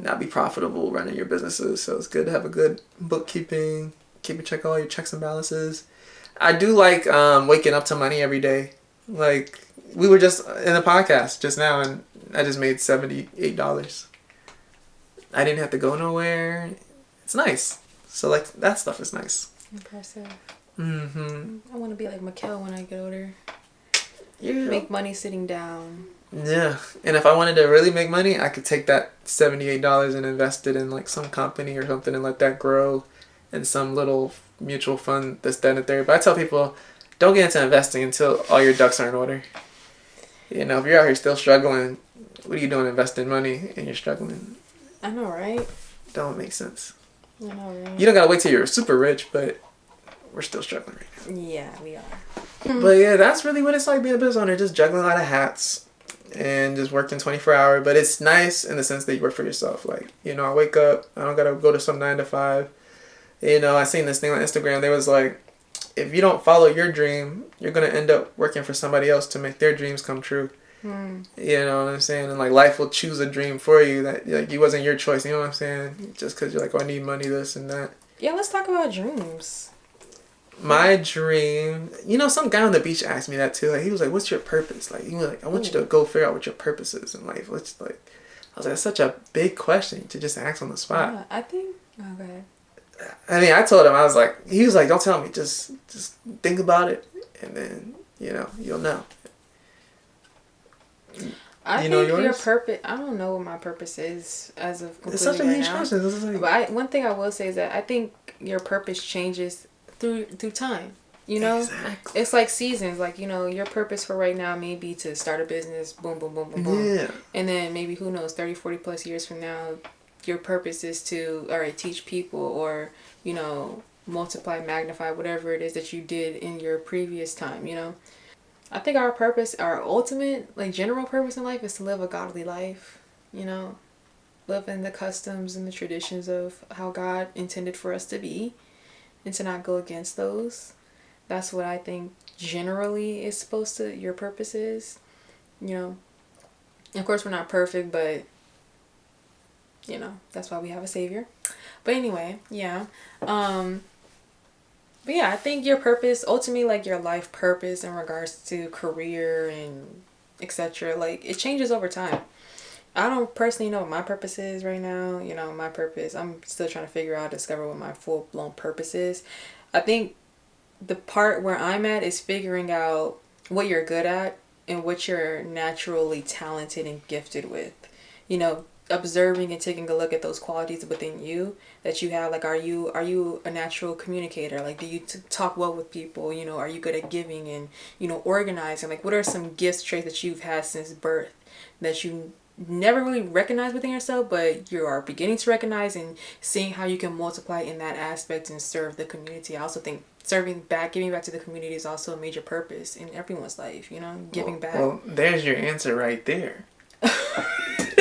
not be profitable running your businesses. So it's good to have a good bookkeeping, keep track of all your checks and balances. I do like waking up to money every day. Like we were just in a podcast just now, and I just made $78. I didn't have to go nowhere. It's nice. So like that stuff is nice. Impressive. I want to be like Mikkel when I get older. Yeah. Make money sitting down. Yeah, and if I wanted to really make money, I could take that $78 and invest it in like some company or something and let that grow in some little mutual fund that's done it there. But I tell people, don't get into investing until all your ducks are in order. You know, if you're out here still struggling, what are you doing investing money and you're struggling? I know, right? Don't make sense. I know, right? You don't gotta wait till you're super rich, but we're still struggling right now. Yeah, we are. But yeah, that's really what it's like being a business owner, just juggling a lot of hats. And just working 24-hour, but it's nice in the sense that you work for yourself. Like, you know, I wake up, I don't gotta go to some 9 to 5. You know, I seen this thing on Instagram. They was like, if you don't follow your dream, you're gonna end up working for somebody else to make their dreams come true. You know what I'm saying? And like life will choose a dream for you that like it wasn't your choice. You know what I'm saying? Just because you're like, oh, I need money, this and that. Yeah, let's talk about dreams. My dream, you know, some guy on the beach asked me that too. Like, he was like, "What's your purpose?" Like, he was like, "I want you to go figure out what your purpose is in life." Let's like, I was like, "That's such a big question to just ask on the spot." Yeah, I think. Okay. I mean, I told him, I was like, he was like, "Don't tell me, just think about it, and then you know you'll know." I think your purpose. I don't know what my purpose is as of completely. It's such a huge question. But one thing I will say is that I think your purpose changes through time. You know, exactly. It's like seasons. Like, you know, your purpose for right now may be to start a business, boom, boom, boom, boom, boom. Yeah. And then maybe, who knows, 30, 40 plus years from now, your purpose is to, all right, teach people or, you know, multiply, magnify, whatever it is that you did in your previous time, you know. I think our purpose, our ultimate, like, general purpose in life is to live a godly life, you know. Live in the customs and the traditions of how God intended for us to be. And to not go against those. That's what I think generally is supposed to, your purpose is. You know, of course we're not perfect, but you know, that's why we have a savior. But anyway, yeah. But yeah, I think your purpose, ultimately, like your life purpose in regards to career and etc., like it changes over time. I don't personally know what my purpose is right now. You know, my purpose, I'm still trying to discover what my full-blown purpose is. I think the part where I'm at is figuring out what you're good at and what you're naturally talented and gifted with. You know, observing and taking a look at those qualities within you that you have. Like, are you a natural communicator? Like, do you talk well with people? You know, are you good at giving and, you know, organizing? Like, what are some gifts, traits that you've had since birth that you never really recognized within yourself, but you are beginning to recognize and seeing how you can multiply in that aspect and serve the community. I also think giving back to the community is also a major purpose in everyone's life, you know, giving back. Well, there's your answer right there.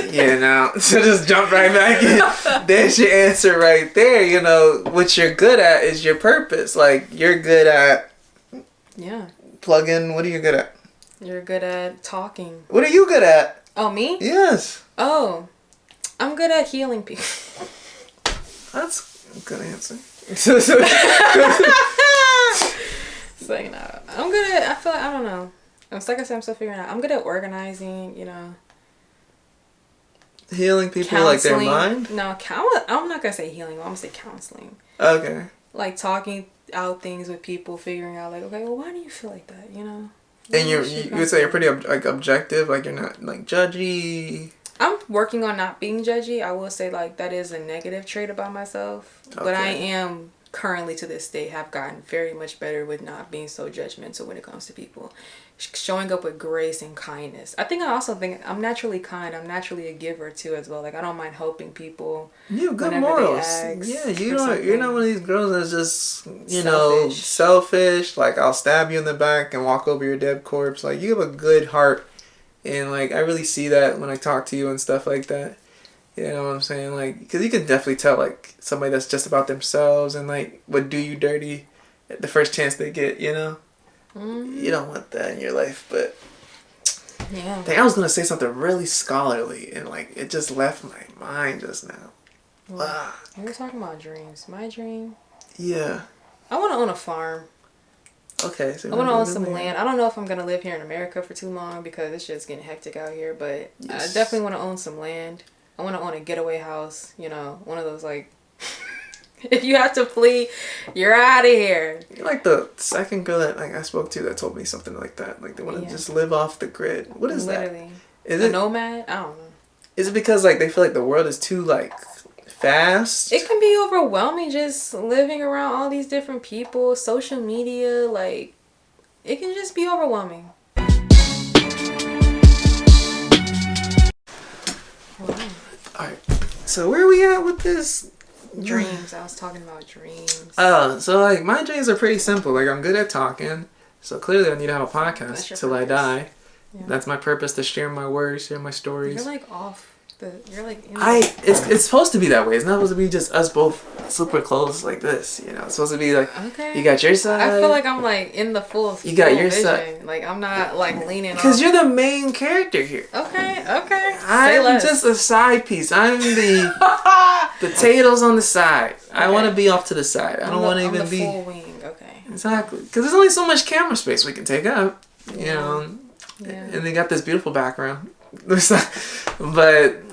Yeah, now, so just jump right back in. There's your answer right there. You know, what you're good at is your purpose. Like, you're good at plug in. What are you good at? You're good at talking. What are you good at? Oh, me? Yes. Oh, I'm good at healing people. That's a good answer. So, you know, I'm good at, I feel like, I don't know. It's like I said, I'm still figuring out. I'm good at organizing, you know. Healing people like their mind? No, I'm not gonna say healing. I'm gonna say counseling. Okay. Like talking out things with people, figuring out like, okay, well, why do you feel like that? You know. And you would say you're pretty like objective, like you're not like judgy. I'm working on not being judgy. I will say like that is a negative trait about myself, but I am currently to this day have gotten very much better with not being so judgmental when it comes to people, showing up with grace and kindness. I also think I'm naturally kind. I'm naturally a giver too as well. Like I don't mind helping people. You have good morals. Yeah, you're not one of these girls that's just selfish. Like I'll stab you in the back and walk over your dead corpse. Like you have a good heart, and like I really see that when I talk to you and stuff like that. You know what I'm saying? Like, because you can definitely tell, like, somebody that's just about themselves and, like, would do you dirty at the first chance they get, you know? Mm-hmm. You don't want that in your life, but... Yeah. Dang, I was going to say something really scholarly, and, like, it just left my mind just now. Well, we were talking about dreams. My dream? Yeah. I want to own a farm. Okay. So I want to own some land. I don't know if I'm going to live here in America for too long because it's just getting hectic out here, but I definitely want to own some land. I want to own a getaway house, you know, one of those, like, if you have to flee, you're out of here. You're like the second girl that like I spoke to that told me something like that. Like, they want to just live off the grid. What is Literally. That? Is a it nomad? I don't know. Is it because, like, they feel like the world is too, like, fast? It can be overwhelming just living around all these different people, social media, like, it can just be overwhelming. Alright, so where are we at with this? Dreams. I was talking about dreams. So like my dreams are pretty simple. Like I'm good at talking, so clearly I need to have a podcast till I die. Yeah. That's my purpose, to share my words, share my stories. You're like off. You're like in it's supposed to be that way. It's not supposed to be just us both super close like this. You know, it's supposed to be like you got your side. I feel like I'm like in the full. You got your vision. side. Like I'm not like leaning. Because you're the main character here. Okay. I'm just a side piece. I'm the potatoes on the side. Okay. I want to be off to the side. I don't want to even be full wing. Okay. Exactly. Because there's only so much camera space we can take up. You know. Yeah. And they got this beautiful background. But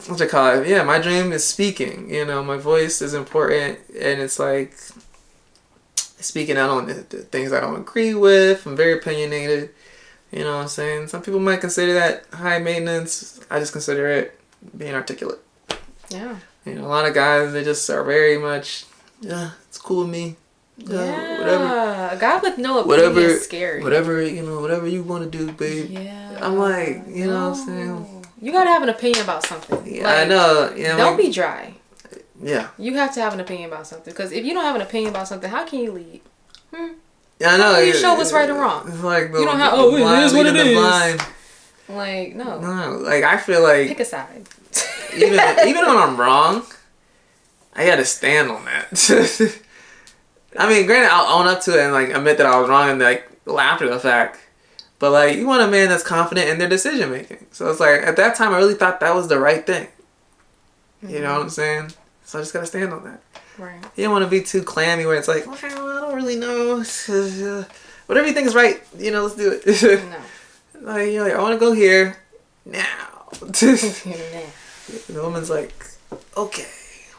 what you call it? Yeah, my dream is speaking. You know, my voice is important, and it's like speaking out on the things I don't agree with. I'm very opinionated. You know what I'm saying? Some people might consider that high maintenance. I just consider it being articulate. Yeah. You know, a lot of guys, they just are very much, it's cool with me. Whatever. A guy with no opinion is scary. Whatever you want to do, babe. Yeah. I'm like, you know what I'm saying? You gotta have an opinion about something. Yeah, like, I know. Yeah, don't be dry. Yeah. You have to have an opinion about something. Because if you don't have an opinion about something, how can you lead? Yeah, I know. How can you show what's right and wrong? It's like you don't have, it is what it is. Blind. Like, no. No, like, I feel like... Pick a side. even when I'm wrong, I gotta stand on that. I mean, granted, I'll own up to it and, like, admit that I was wrong and, like, after the fact. But, like, you want a man that's confident in their decision making. So it's like, at that time, I really thought that was the right thing. You know what I'm saying? So I just gotta stand on that. Right. You don't want to be too clammy where it's like, well, I don't really know. Whatever you think is right, you know, let's do it. No. Like, you're like, I want to go here now. The woman's like, okay,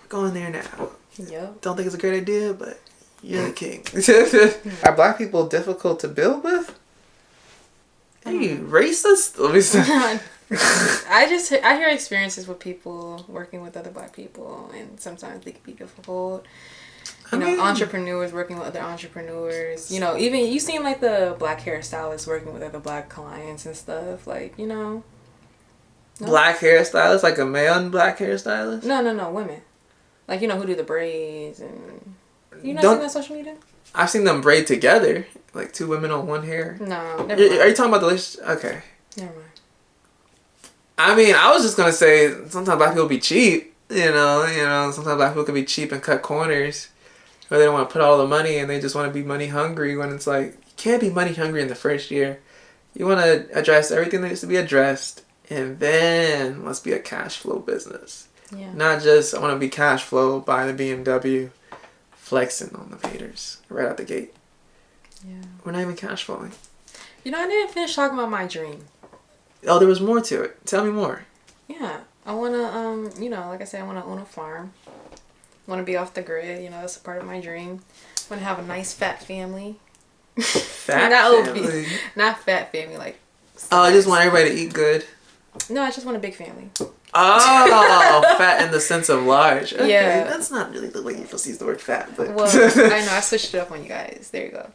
we're going there now. Yep. Don't think it's a great idea, but you're the king. Are black people difficult to build with? Are you racist? Let me say. I hear experiences with people working with other black people, and sometimes they can be difficult. You know, entrepreneurs working with other entrepreneurs. You know, even you seem like the black hairstylist working with other black clients and stuff. Like, you know. No? Black hairstylist, like a male black hairstylist? No, women. Like, you know, who do the braids and... You not seen that on social media? I've seen them braid together. Like, two women on one hair. No, never mind. Are you talking about the list? Okay. Never mind. I mean, I was just going to say, sometimes black people be cheap. You know, sometimes black people can be cheap and cut corners. Or they don't want to put all the money and they just want to be money hungry when it's like, you can't be money hungry in the first year. You want to address everything that needs to be addressed. And then let's be a cash flow business. Yeah. Not just, I want to be cash flow, buying the BMW, flexing on the haters right out the gate. Yeah. We're not even cash flowing. You know, I didn't finish talking about my dream. Oh, there was more to it. Tell me more. Yeah. I wanna like I said, I wanna own a farm. Wanna be off the grid. That's a part of my dream. Wanna have a nice fat family. Fat not family. Not fat family like. Oh, I just want everybody to eat good. No, I just want a big family. Oh, fat in the sense of large. Okay, Yeah. That's not really the way you're supposed to use the word fat, but. Well, I know I switched it up on you guys. There you go.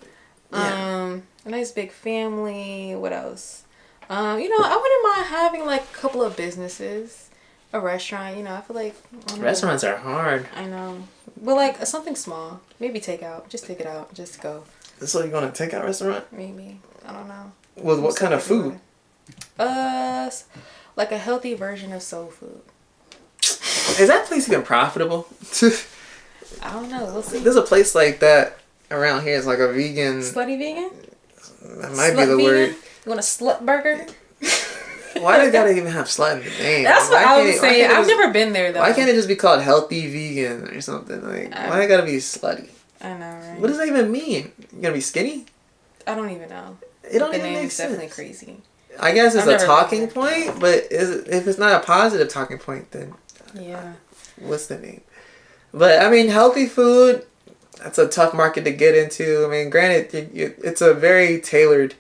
Yeah. A nice big family. What else? I wouldn't mind having like a couple of businesses, a restaurant. I feel like Restaurants are hard. I know, but like something small, maybe takeout. Just take it out, just go. So you're gonna take out a restaurant? Maybe I don't know. With what kind of food? Like a healthy version of soul food. Is that place even profitable? I don't know. We'll see. There's a place like that around here. It's like a vegan. Slutty vegan. That might Slut be the vegan? word. You want a slut burger? Why they gotta even have slut in the name? That's what I was saying. I've just, never been there though. Why can't it just be called healthy vegan or something? Like, why it gotta be slutty? I know, right? What does that even mean? You gonna be skinny? I don't even know. It don't The even name make is sense. definitely crazy. I guess it's I've a never talking been point, but if it's not a positive talking point, then Yeah. what's the name? But I mean, healthy food. That's a tough market to get into. I mean, granted, it's a very tailored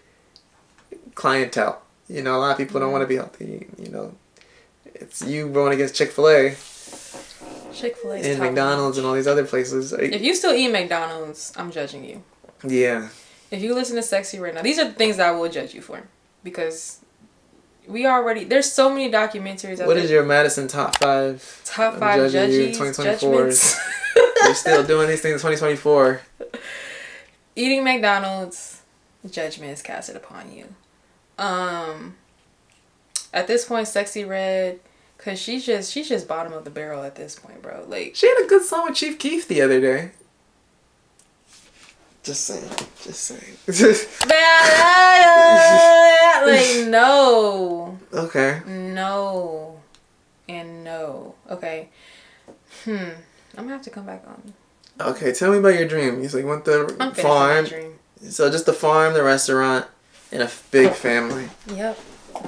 clientele. A lot of people don't want to be healthy. It's you going against Chick-fil-A Chick-fil-A and McDonald's and all these other places. If you still eat McDonald's, I'm judging you. Yeah. If you listen to Sexy right now, these are the things that I will judge you for. Because there's so many documentaries out What there. is your Madison top 5? Top 5 judging judges, 2024s. judgments? They're still doing these things in 2024. Eating McDonald's, judgment is casted upon you. At this point, Sexy Red, cause she's just bottom of the barrel at this point, bro. Like, She had a good song with Chief Keef the other day. Just saying. like no. Okay. No. And no. Okay. I'm gonna have to come back on. Okay, tell me about your dream. You want the I'm finished farm. with my dream. So just the farm, the restaurant, and a big family. Yep.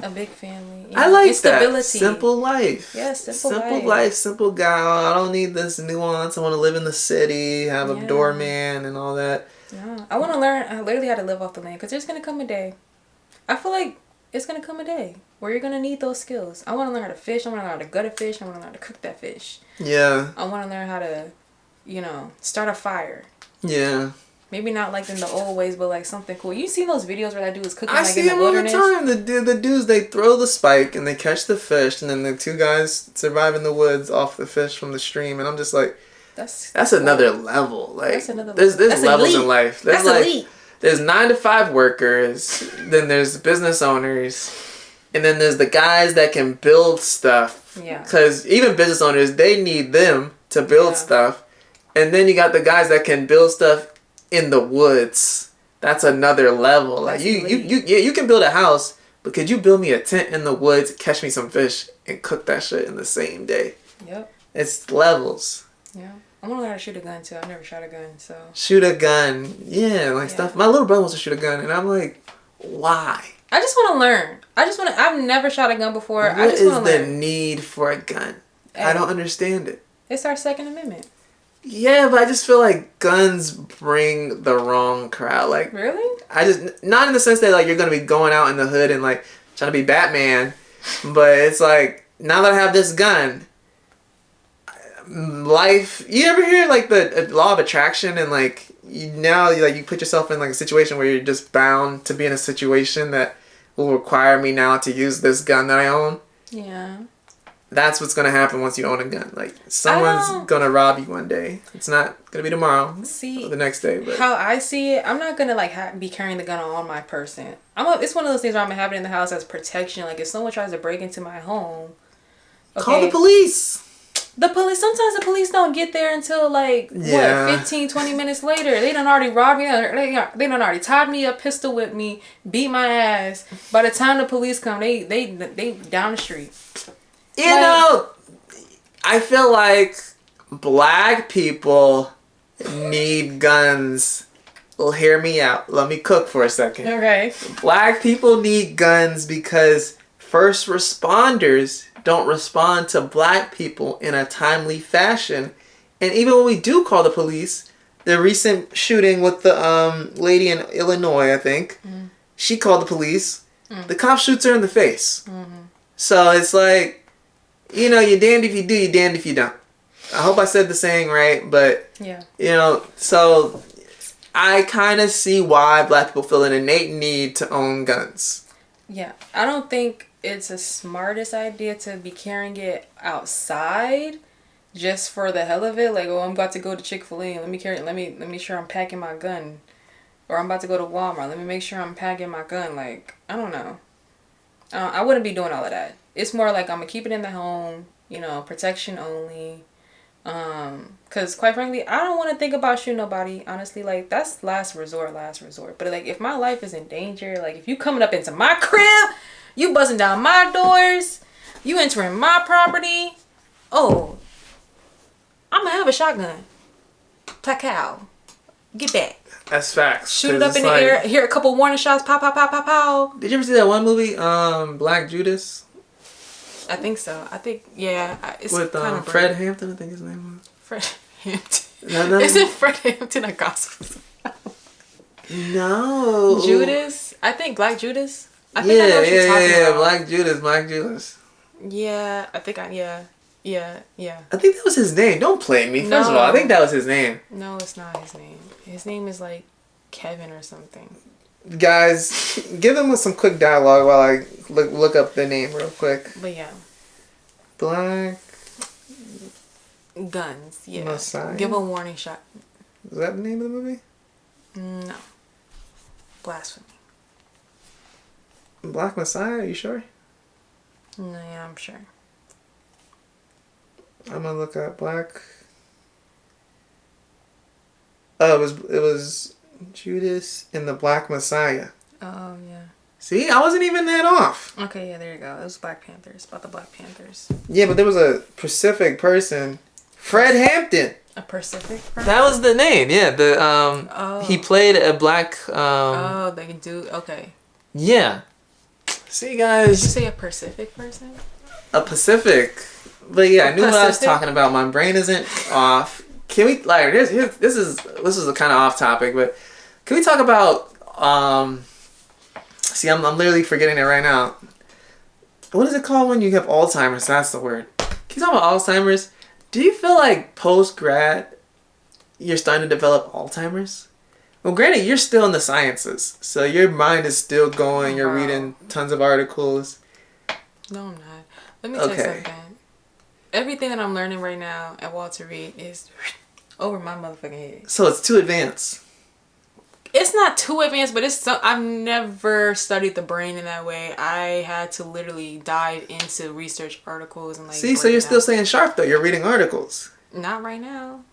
A big family. I like that. Stability. Simple life. Yeah, simple life. life. Simple guy. I don't need this nuance. I want to live in the city, have a doorman and all that. No, I want to learn literally how to live off the land because there's going to come a day. I feel like it's going to come a day where you're going to need those skills. I want to learn how to fish. I want to learn how to gut a fish. I want to learn how to cook that fish. Yeah. I want to learn how to, start a fire. Yeah. Maybe not like in the old ways, but like something cool. You seen those videos where that dude is cooking I like see in the them all the wilderness? time. The dudes, they throw the spike and they catch the fish, and then the two guys survive in the woods off the fish from the stream, and I'm just like, that's another level. Like, That's another there's level. That's levels elite. in life. There's That's elite. There's 9-to-5 workers, then there's business owners, and then there's the guys that can build stuff. Yeah. Because even business owners, they need them to build stuff. And then you got the guys that can build stuff in the woods. That's another level. Like, you can build a house, but could you build me a tent in the woods, catch me some fish, and cook that shit in the same day? Yep. It's levels. Yeah. I want to learn how to shoot a gun too. I've never shot a gun, so. Shoot a gun. Yeah, stuff. My little brother wants to shoot a gun, and I'm like, why? I just want to learn. I've never shot a gun before. What I just want to is the learn. need for a gun? Hey. I don't understand it. It's our Second Amendment. Yeah, but I just feel like guns bring the wrong crowd. Like, Really? I just, not in the sense that like you're gonna be going out in the hood and like trying to be Batman, but it's like, now that I have this gun, life. You ever hear like the law of attraction, and like you put yourself in like a situation where you're just bound to be in a situation that will require me now to use this gun that I own. Yeah. That's what's gonna happen once you own a gun. Like, someone's gonna rob you one day. It's not gonna be tomorrow. See, or the next day. But how I see it, I'm not gonna like be carrying the gun on my person. It's one of those things where I'm gonna have it in the house as protection. Like, if someone tries to break into my home, call the police. The police. Sometimes the police don't get there until like 15, 20 minutes later. They done already robbed me. They done already tied me up, pistol whipped me, beat my ass. By the time the police come, they down the street. You know, I feel like black people need guns. Well, hear me out. Let me cook for a second. Okay. Black people need guns because first responders don't respond to black people in a timely fashion. And even when we do call the police, the recent shooting with the lady in Illinois, I think, she called the police. The cop shoots her in the face. So it's like, you know, you're damned if you do, you're damned if you don't. I hope I said the saying right, but, Yeah. you know, so I kind of see why black people feel an innate need to own guns. Yeah. I don't think it's the smartest idea to be carrying it outside just for the hell of it. Like, oh, I'm about to go to Chick-fil-A and let me make sure I'm packing my gun. Or I'm about to go to Walmart. Let me make sure I'm packing my gun. Like, I don't know. I wouldn't be doing all of that. It's more like I'm going to keep it in the home, you know, protection only. Because quite frankly, I don't want to think about shooting nobody. Honestly, like, that's last resort. But like, if my life is in danger, like, if you coming up into my crib, you buzzing down my doors, you entering my property, oh, I'm going to have a shotgun. Tacow. Get back. That's facts. Shoot it up in the air. Hear a couple warning shots. Pow, pow, pow, pow, pow. Did you ever see that one movie, Black Judas? I think so. I think, yeah. It's with kind of Fred Hampton, I think his name was. Fred Hampton. No. Isn't Fred Hampton a gospel song? No. Judas? I think Black Judas. I think I know what you're talking about. Black Judas. Yeah, I think yeah. I think that was his name. Don't play me. First of all, I think that was his name. No, it's not his name. His name is like Kevin or something. Guys, give them some quick dialogue while I look up the name real quick. But yeah. Black Guns, yeah. Messiah. Give a warning shot. Is that the name of the movie? No. Blasphemy. Black Messiah, are you sure? No, yeah, I'm sure. I'm gonna look up Black. Oh, it was Judas and the Black Messiah. Oh, yeah. See, I wasn't even that off. Okay, yeah, there you go. It was Black Panthers. About the Black Panthers. Yeah, but there was a Pacific person, Fred Hampton. A Pacific person? That was the name. Yeah, he played a black. Oh, they can do. Okay. Yeah. See, Did guys. you say a Pacific person? A Pacific. But yeah, I knew what I was Pacific? talking about. My brain isn't off. Can we like this is a kind of off topic, but can we talk about see, I'm literally forgetting it right now. What is it called when you have Alzheimer's? That's the word. Can you talk about Alzheimer's? Do you feel like post grad you're starting to develop Alzheimer's? Well, granted, you're still in the sciences, so your mind is still going. You're reading tons of articles. No, I'm not. Let me tell you Okay. something. Everything that I'm learning right now at Walter Reed is over my motherfucking head. So it's too advanced. It's not too advanced, but I've never studied the brain in that way. I had to literally dive into research articles and like. See, so you're still staying sharp though. You're reading articles. Not right now.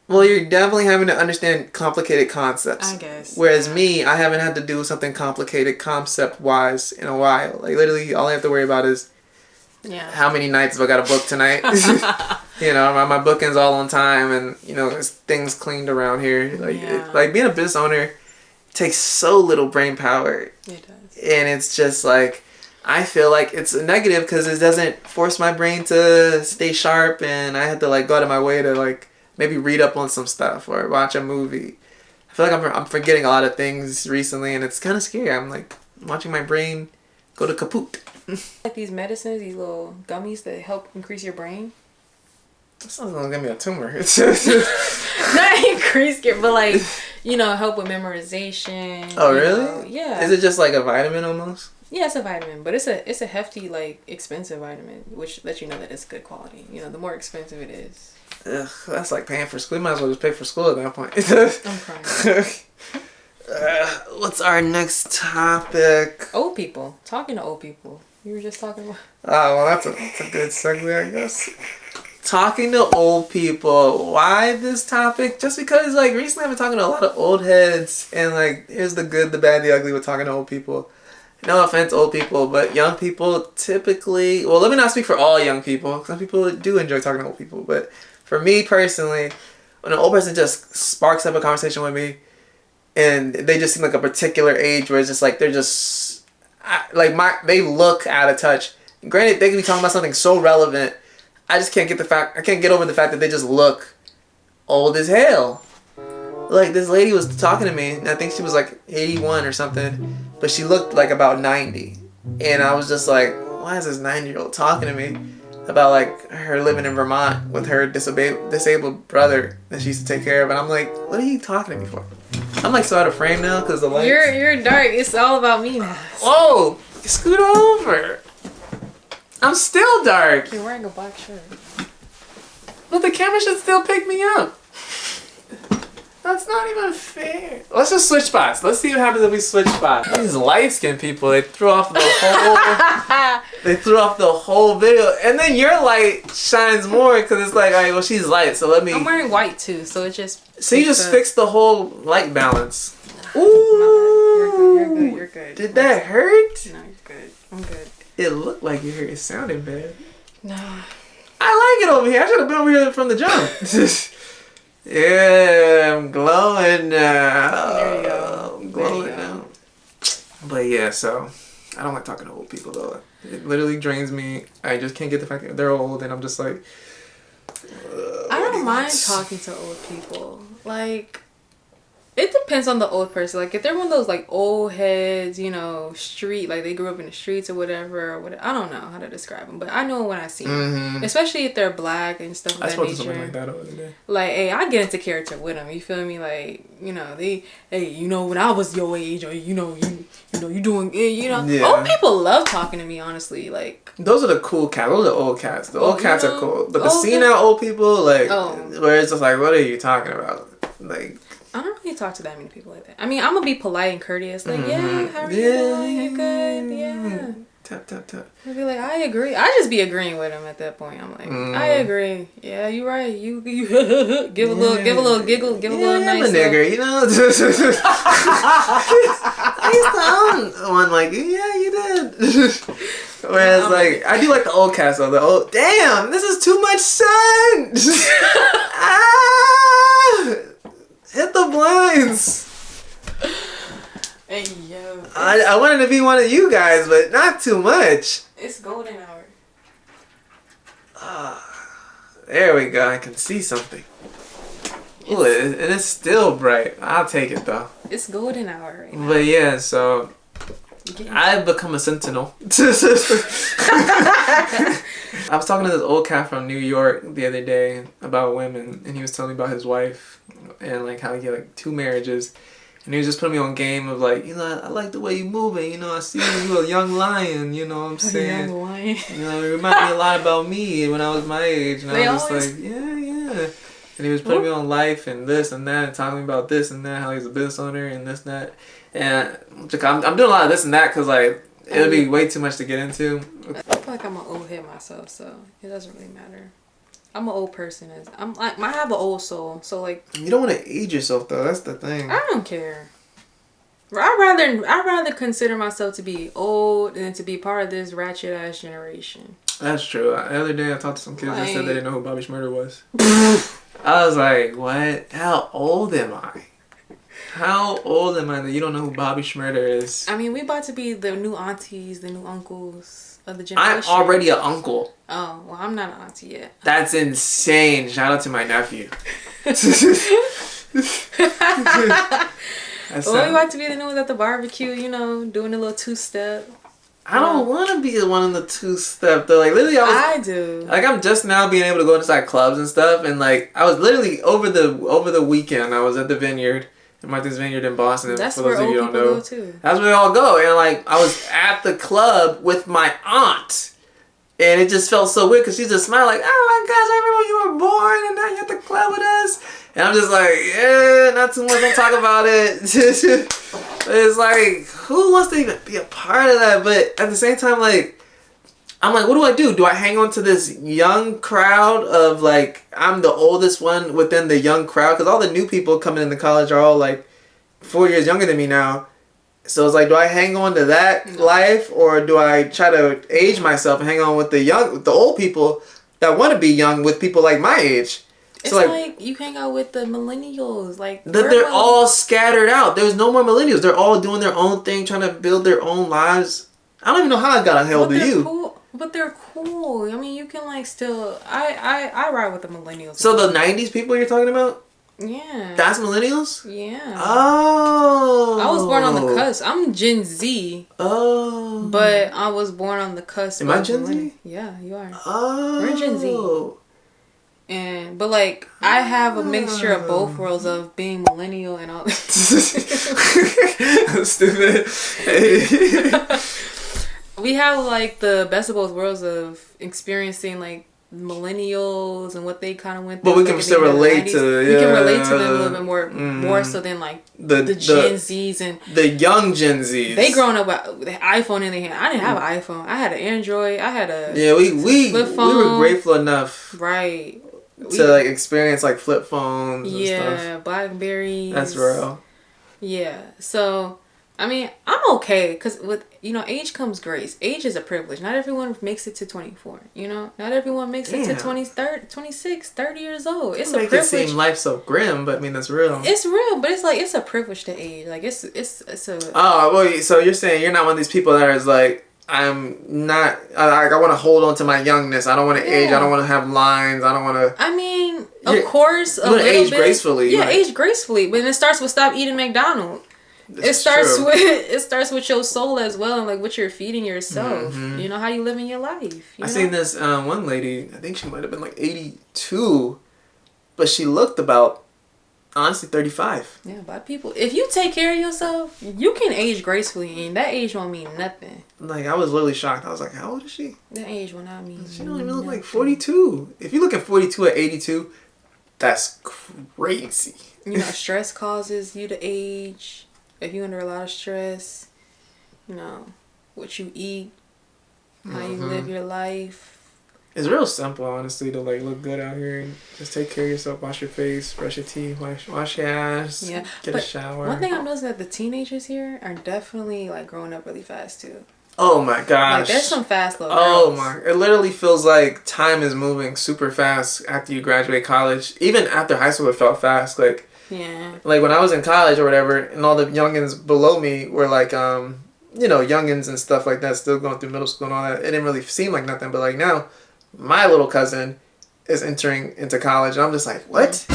Well, you're definitely having to understand complicated concepts. I guess. Whereas yeah. me, I haven't had to do something complicated concept-wise in a while. Like, literally, all I have to worry about is how many nights have I got to book tonight? You know, my booking's all on time and, you know, there's things cleaned around here. Like, like being a business owner takes so little brain power. It does. And it's just like, I feel like it's a negative because it doesn't force my brain to stay sharp and I had to, like, go out of my way to, like, maybe read up on some stuff or watch a movie. I feel like I'm forgetting a lot of things recently and it's kind of scary. I'm like watching my brain go to kaput. Like these medicines, these little gummies that help increase your brain. That sounds gonna give me a tumor. Not increase your, but like, you know, help with memorization. Oh, really? Know. Yeah. Is it just like a vitamin almost? Yeah, it's a vitamin, but it's a hefty, like, expensive vitamin, which lets you know that it's good quality. You know, the more expensive it is. Ugh, that's like paying for school. You might as well just pay for school at that point. I'm crying. What's our next topic? Old people. Talking to old people. You were just talking about. Oh, well, that's a good segue, I guess. Talking to old people. Why this topic? Just because, like, recently I've been talking to a lot of old heads, and, like, here's the good, the bad, the ugly with talking to old people. No offense, old people, but young people typically... Well, let me not speak for all young people. Some people do enjoy talking to old people, but for me personally, when an old person just sparks up a conversation with me, and they just seem like a particular age where it's just like, they're just... Like, they look out of touch. granted, they could be talking about something so relevant. I just can't get over the fact that they just look old as hell. Like, this lady was talking to me, and I think she was like 81 or something, but she looked like about 90. And I was just like, why is this 90-year-old talking to me about like her living in Vermont with her disabled brother that she used to take care of? And I'm like, what are you talking to me for? I'm like so out of frame now because the lights. You're dark. It's all about me now. Whoa, scoot over. I'm still dark. You're wearing a black shirt. But the camera should still pick me up. That's not even fair. Let's just switch spots. Let's see what happens if we switch spots. These light-skinned people, they threw off the whole video. And then your light shines more because it's like, all right, well, she's light, so let me... I'm wearing white too, so it just... So you just fixed the whole light balance. Ooh. You're good. Did that hurt? No, you're good. I'm good. It looked like you hurt. It sounded bad. No. I like it over here. I should have been over here from the jump. Yeah, I'm glowing now. There you go. I'm glowing now. But yeah, so I don't like talking to old people though. It literally drains me. I just can't get the fact that they're old, and I'm just like. I don't mind talking to old people. Like, it depends on the old person. Like, if they're one of those like old heads, you know, street, like they grew up in the streets or whatever. I don't know how to describe them, but I know when I see them, especially if they're black and stuff of that nature. I spoke to someone like that over the day. Like, hey, I get into character with them. You feel me? Like, you know, when I was your age, or you doing, Yeah. Old people love talking to me. Honestly, like those are the cool cats. Those are old cats. The old cats are cool, but the senile old people, like, where it's just like, what are you talking about? Like. I don't really talk to that many people like that. I mean, I'm gonna be polite and courteous. Like, yeah, how are you doing? You good? Yeah. Tap, tap, tap. I'd be like, I agree. I just be agreeing with him at that point. I'm like, I agree. Yeah, you right. You give a little giggle, give a little nice. I'm a nigger, you know. I used to own one like, yeah, you did. Whereas, like, I do like the old cats though. The old, damn, this is too much sun. Hit the blinds. Hey, yo. I wanted to be one of you guys, but not too much. It's golden hour. There we go. I can see something. Ooh, and it's still bright. I'll take it though. It's golden hour right now. But yeah, so I've become a sentinel. I was talking to this old cat from New York the other day about women, and he was telling me about his wife and like how he had like 2 marriages, and he was just putting me on game of like, you know, I like the way you moving, you know, I see you a young lion, you know what I'm saying? Young lion. You know, it reminded me a lot about me when I was my age, and I was just like, yeah. And he was putting me on life and this and that, and talking about this and that, how he's a business owner and this and that. And I'm doing a lot of this and that because like it would be way too much to get into. I feel like I'm an old head myself, so it doesn't really matter. I'm an old person. I'm like, I have an old soul, so like. You don't want to age yourself though. That's the thing. I don't care. I'd rather consider myself to be old than to be part of this ratchet ass generation. That's true. The other day I talked to some kids that said they didn't know who Bobby Shmurda was. I was like, what? How old am I? How old am I that you don't know who Bobby Shmurda is? I mean, we about to be the new aunties, the new uncles of the generation. I'm already an uncle. Oh, well, I'm not an auntie yet. That's insane. Shout out to my nephew. Well, we about to be the new ones at the barbecue, you know, doing a little 2-step. I don't want to be one of the 2-step though. Like literally, I do. Like I'm just now being able to go inside clubs and stuff, and like I was literally over the weekend. I was at the Vineyard, Martha's Vineyard in Boston. That's for where those of old you who people don't know, go too. That's where they all go, and like I was at the club with my aunt, and it just felt so weird because she just smiled like, "Oh my gosh, I remember when you were born, and now you're at the club with us." And I'm just like, yeah, not too much. Don't talk about it. It's like, who wants to even be a part of that? But at the same time, like, I'm like, what do? Do I hang on to this young crowd of like, I'm the oldest one within the young crowd? Because all the new people coming into college are all like 4 years younger than me now. So it's like, do I hang on to that life, or do I try to age myself and hang on with the old people that want to be young with people like my age? It's so like you hang out with the millennials, like they're all scattered out. There's no more millennials. They're all doing their own thing, trying to build their own lives. I don't even know how I got held to you. Cool. But they're cool. I mean, you can like still. I ride with the millennials. So the 90s people you're talking about? Yeah. That's millennials? Yeah. Oh. I was born on the cusp. I'm Gen Z. Oh. But I was born on the cusp. Am I Gen Z? Yeah, you are. Oh. We're Gen Z. But like I have a mixture of both worlds of being millennial and all. Stupid. We have like the best of both worlds of experiencing like millennials and what they kind of went through. But we can still relate to. We can relate to them a little bit more so than like the Gen Zs and the young Gen Zs. They growing up with the iPhone in their hand. I didn't have an iPhone. I had an Android. I had a we flip phone. We were grateful enough right to like experience like flip phones. Yeah, and stuff. Blackberries. That's real. Yeah, so I mean, I'm okay because with age comes grace. Age is a privilege. Not everyone makes it to 24. Not everyone makes it to 20, 30, 26, 30 years old. It's a privilege. It seem life so grim, but I mean that's real. It's real, but it's like it's a privilege to age. Like it's a. Oh well, so you're saying you're not one of these people that is like I'm not. I want to hold on to my youngness. I don't want to age. I don't want to have lines. I don't want to. I mean, of course, you want to age gracefully. Yeah, age gracefully, but it starts with stop eating McDonald's. It starts with your soul as well, and like what you're feeding yourself. Mm-hmm. How you living your life. I seen this one lady. I think she might have been like 82, but she looked about honestly 35. Yeah, but people, if you take care of yourself, you can age gracefully, and that age won't mean nothing. Like I was really shocked. I was like, how old is she? That age will not mean. She don't even look like 42. If you look at 42 at 82, that's crazy. Stress causes you to age. If you're under a lot of stress, what you eat, how you live your life. It's real simple, honestly, to like look good out here and just take care of yourself. Wash your face, brush your teeth, wash your ass, get a shower. One thing I'm noticing that the teenagers here are definitely like growing up really fast too. Oh my gosh! Like there's some fast little girls. Oh my! It literally feels like time is moving super fast after you graduate college. Even after high school, it felt fast. Yeah. Like when I was in college or whatever, and all the youngins below me were like, youngins and stuff like that, still going through middle school and all that. It didn't really seem like nothing, but like now, my little cousin is entering into college, and I'm just like, what?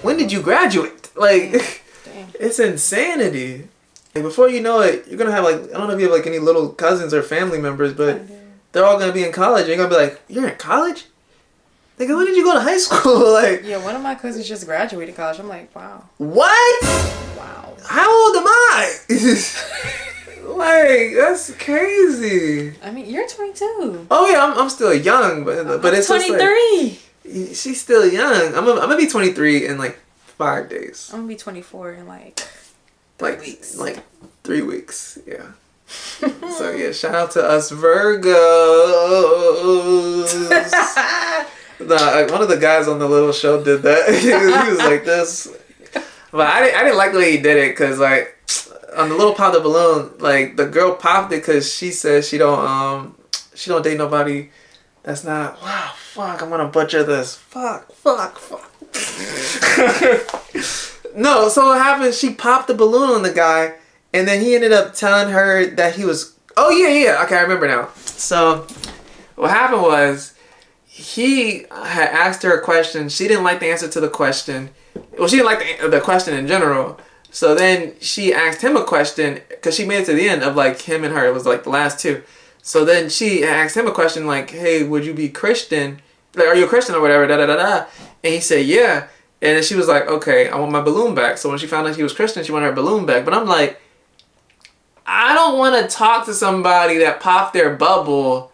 When did you graduate? Like, it's insanity. Like before you know it, you're gonna have like, I don't know if you have like any little cousins or family members, but they're all gonna be in college. And you're gonna be like, you're in college? Like, when did you go to high school? Like, yeah, one of my cousins just graduated college. I'm like, wow. What? Wow. How old am I? Like, that's crazy. I mean, you're 22. Oh yeah, I'm still young, but it's 23. Just like, she's still young. I'm gonna be 23 in like 5 days. I'm gonna be 24 in like 3 weeks. Like 3 weeks, yeah. So yeah, shout out to us Virgos. One of the guys on the little show did that. He was like this, but I didn't like the way he did it because like on the little pop the balloon, like the girl popped it because she says she don't date nobody. That's not. Wow, fuck! I'm gonna butcher this. Fuck. No, so what happened? She popped the balloon on the guy, and then he ended up telling her that he was. Oh yeah. Okay, I remember now. So what happened was, he had asked her a question. She didn't like the answer to the question. Well, she didn't like the question in general. So then she asked him a question because she made it to the end of like him and her. It was like the last two. So then she asked him a question like, "Hey, would you be Christian? Like, are you a Christian or whatever?" And he said, "Yeah." And then she was like, "Okay, I want my balloon back." So when she found out he was Christian, she wanted her balloon back. But I'm like, I don't want to talk to somebody that popped their bubble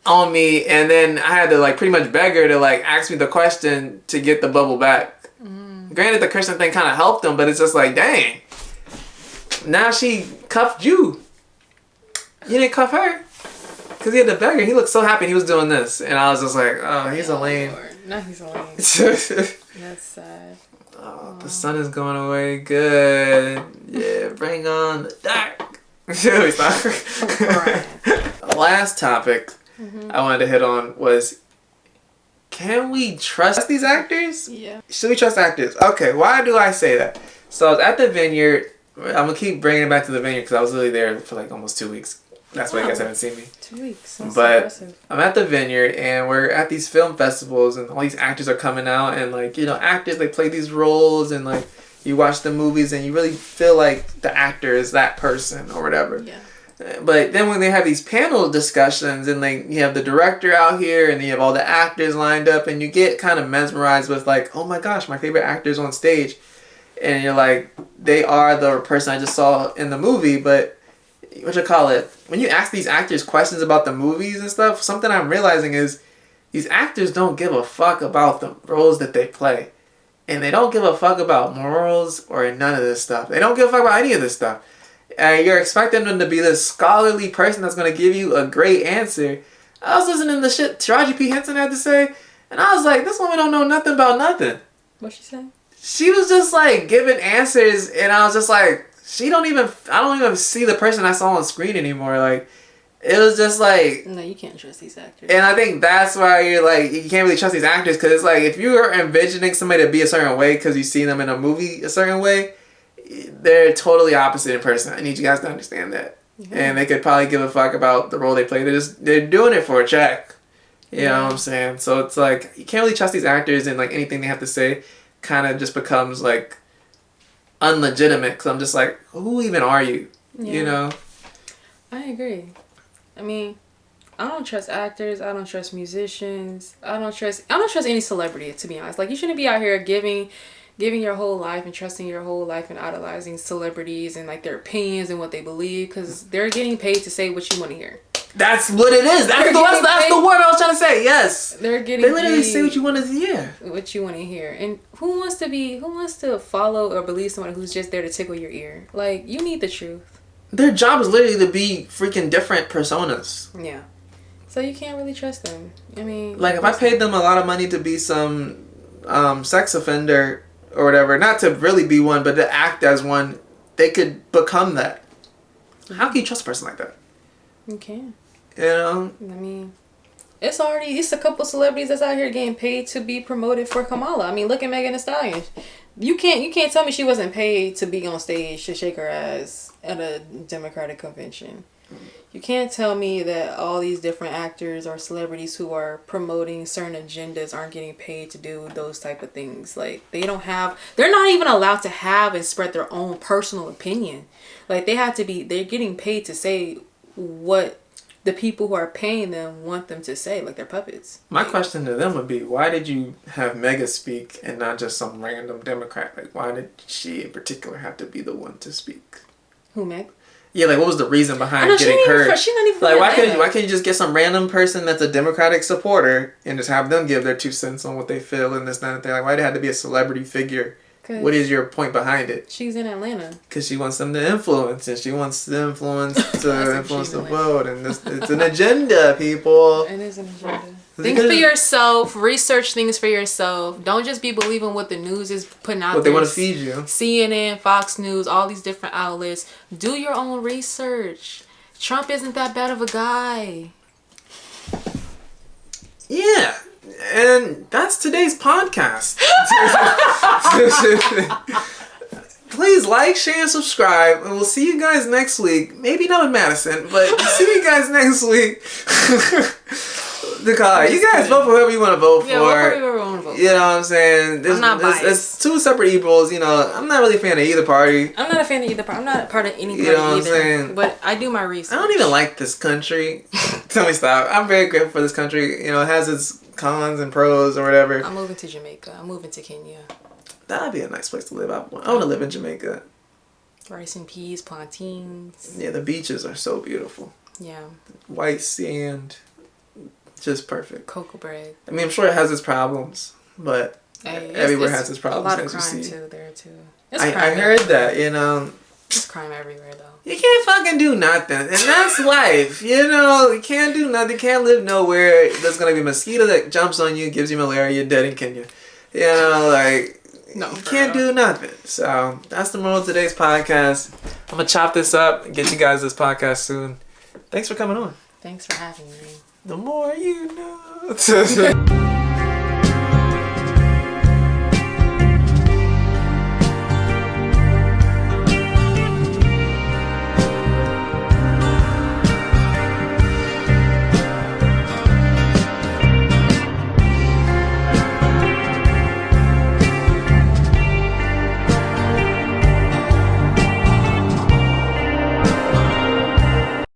on me, and then I had to like pretty much beg her to like ask me the question to get the bubble back. Granted, the Christian thing kind of helped him, but it's just like, dang. Now she cuffed you. You didn't cuff her. Because he had to beg her. He looked so happy he was doing this. And I was just like, oh, he's a lame. No, he's a lame. That's sad. Oh, the sun is going away. Good. Yeah, bring on the dark. Last topic I wanted to hit on was, can we trust these actors? Yeah. Should we trust actors? Okay, why do I say that? So I was at the vineyard. I'm going to keep bringing it back to the vineyard because I was really there for like almost 2 weeks. That's why you guys haven't seen me. 2 weeks. That's But impressive. I'm at the Vineyard, and we're at these film festivals, and all these actors are coming out, and like, you know, actors, they play these roles, and like, you watch the movies, and you really feel like the actor is that person or whatever. Yeah. But then when they have these panel discussions, and like, you have the director out here, and you have all the actors lined up, and you get kind of mesmerized with like, oh my gosh, my favorite actor's on stage. And you're like, they are the person I just saw in the movie. But when you ask these actors questions about the movies and stuff, something I'm realizing is these actors don't give a fuck about the roles that they play. And they don't give a fuck about morals or none of this stuff. They don't give a fuck about any of this stuff. You're expecting them to be this scholarly person that's going to give you a great answer. I was listening to the shit Taraji P. Henson had to say, and I was like, this woman don't know nothing about nothing. What she said? She was just like giving answers, and I was just like, I don't even see the person I saw on screen anymore. Like, it was just like, No, you can't trust these actors. and I think that's why you're like, you can't really trust these actors, because it's like, if you're envisioning somebody to be a certain way because you see them in a movie a certain way, they're totally opposite in person. I need you guys to understand that. Mm-hmm. And they could probably give a fuck about the role they play. They're doing it for a check. You know what I'm saying? So it's like, you can't really trust these actors, and like anything they have to say kind of just becomes like unlegitimate, because I'm just like, who even are you? Yeah. You know? I agree. I mean, I don't trust actors. I don't trust musicians. I don't trust any celebrity, to be honest. Like, you shouldn't be out here giving your whole life and trusting your whole life and idolizing celebrities and like their opinions and what they believe, because they're getting paid to say what you want to hear. That's what it is. That's the word I was trying to say. Yes. They literally say what you want to hear. What you want to hear. And who wants to follow or believe someone who's just there to tickle your ear? Like, you need the truth. Their job is literally to be freaking different personas. Yeah. So you can't really trust them. I mean, like, if I paid them a lot of money to be some sex offender or whatever, not to really be one, but to act as one, they could become that. How can you trust a person like that? You can. You know? I mean, it's a couple celebrities that's out here getting paid to be promoted for Kamala. I mean, look at Megan Thee Stallion. You can't tell me she wasn't paid to be on stage to shake her ass at a Democratic convention. You can't tell me that all these different actors or celebrities who are promoting certain agendas aren't getting paid to do those type of things. Like, they're not even allowed to have and spread their own personal opinion. Like, they're getting paid to say what the people who are paying them want them to say, like they're puppets. My question to them would be, why did you have Mega speak and not just some random Democrat? Like, why did she in particular have to be the one to speak? Who, Meg? Yeah, like, what was the reason behind getting her? She's not even like, why can't you just get some random person that's a Democratic supporter and just have them give their 2 cents on what they feel and this, that, and that? Like, why did it have to be a celebrity figure? What is your point behind it? She's in Atlanta. Because she wants them to influence, and she wants to influence the vote, and it's an agenda, people. It is an agenda. Think for yourself. Research things for yourself. Don't just be believing what the news is putting out. What they want to feed you. CNN, Fox News, all these different outlets. Do your own research. Trump isn't that bad of a guy. Yeah. And that's today's podcast. Please like, share, and subscribe. And we'll see you guys next week. Maybe not with Madison, but see you guys next week. You guys vote for whoever you want to vote for. Yeah, vote for whoever you want to vote for. You know what I'm saying? I'm not biased. It's 2 separate evils. You know, I'm not really a fan of either party. I'm not a fan of either party. I'm not a part of any party you know what either. I'm saying? But I do my research. I don't even like this country. Tell me stop. I'm very grateful for this country. You know, it has its cons and pros or whatever. I'm moving to Jamaica. I'm moving to Kenya. That'd be a nice place to live. I want to live in Jamaica. Rice and peas, plantains. Yeah, the beaches are so beautiful. Yeah. White sand. Just perfect. Cocoa bread. I mean, I'm sure it has its problems, but everywhere has its problems. A lot of as crime you see. too there too. I heard that, you know. There's crime everywhere though. You can't fucking do nothing, and that's life. You know, you can't do nothing. You can't live nowhere. There's gonna be a mosquito that jumps on you, gives you malaria, you're dead in Kenya. You know, like no, you can't do nothing. So that's the moral of today's podcast. I'm gonna chop this up and get you guys this podcast soon. Thanks for coming on. Thanks for having me. The more you know.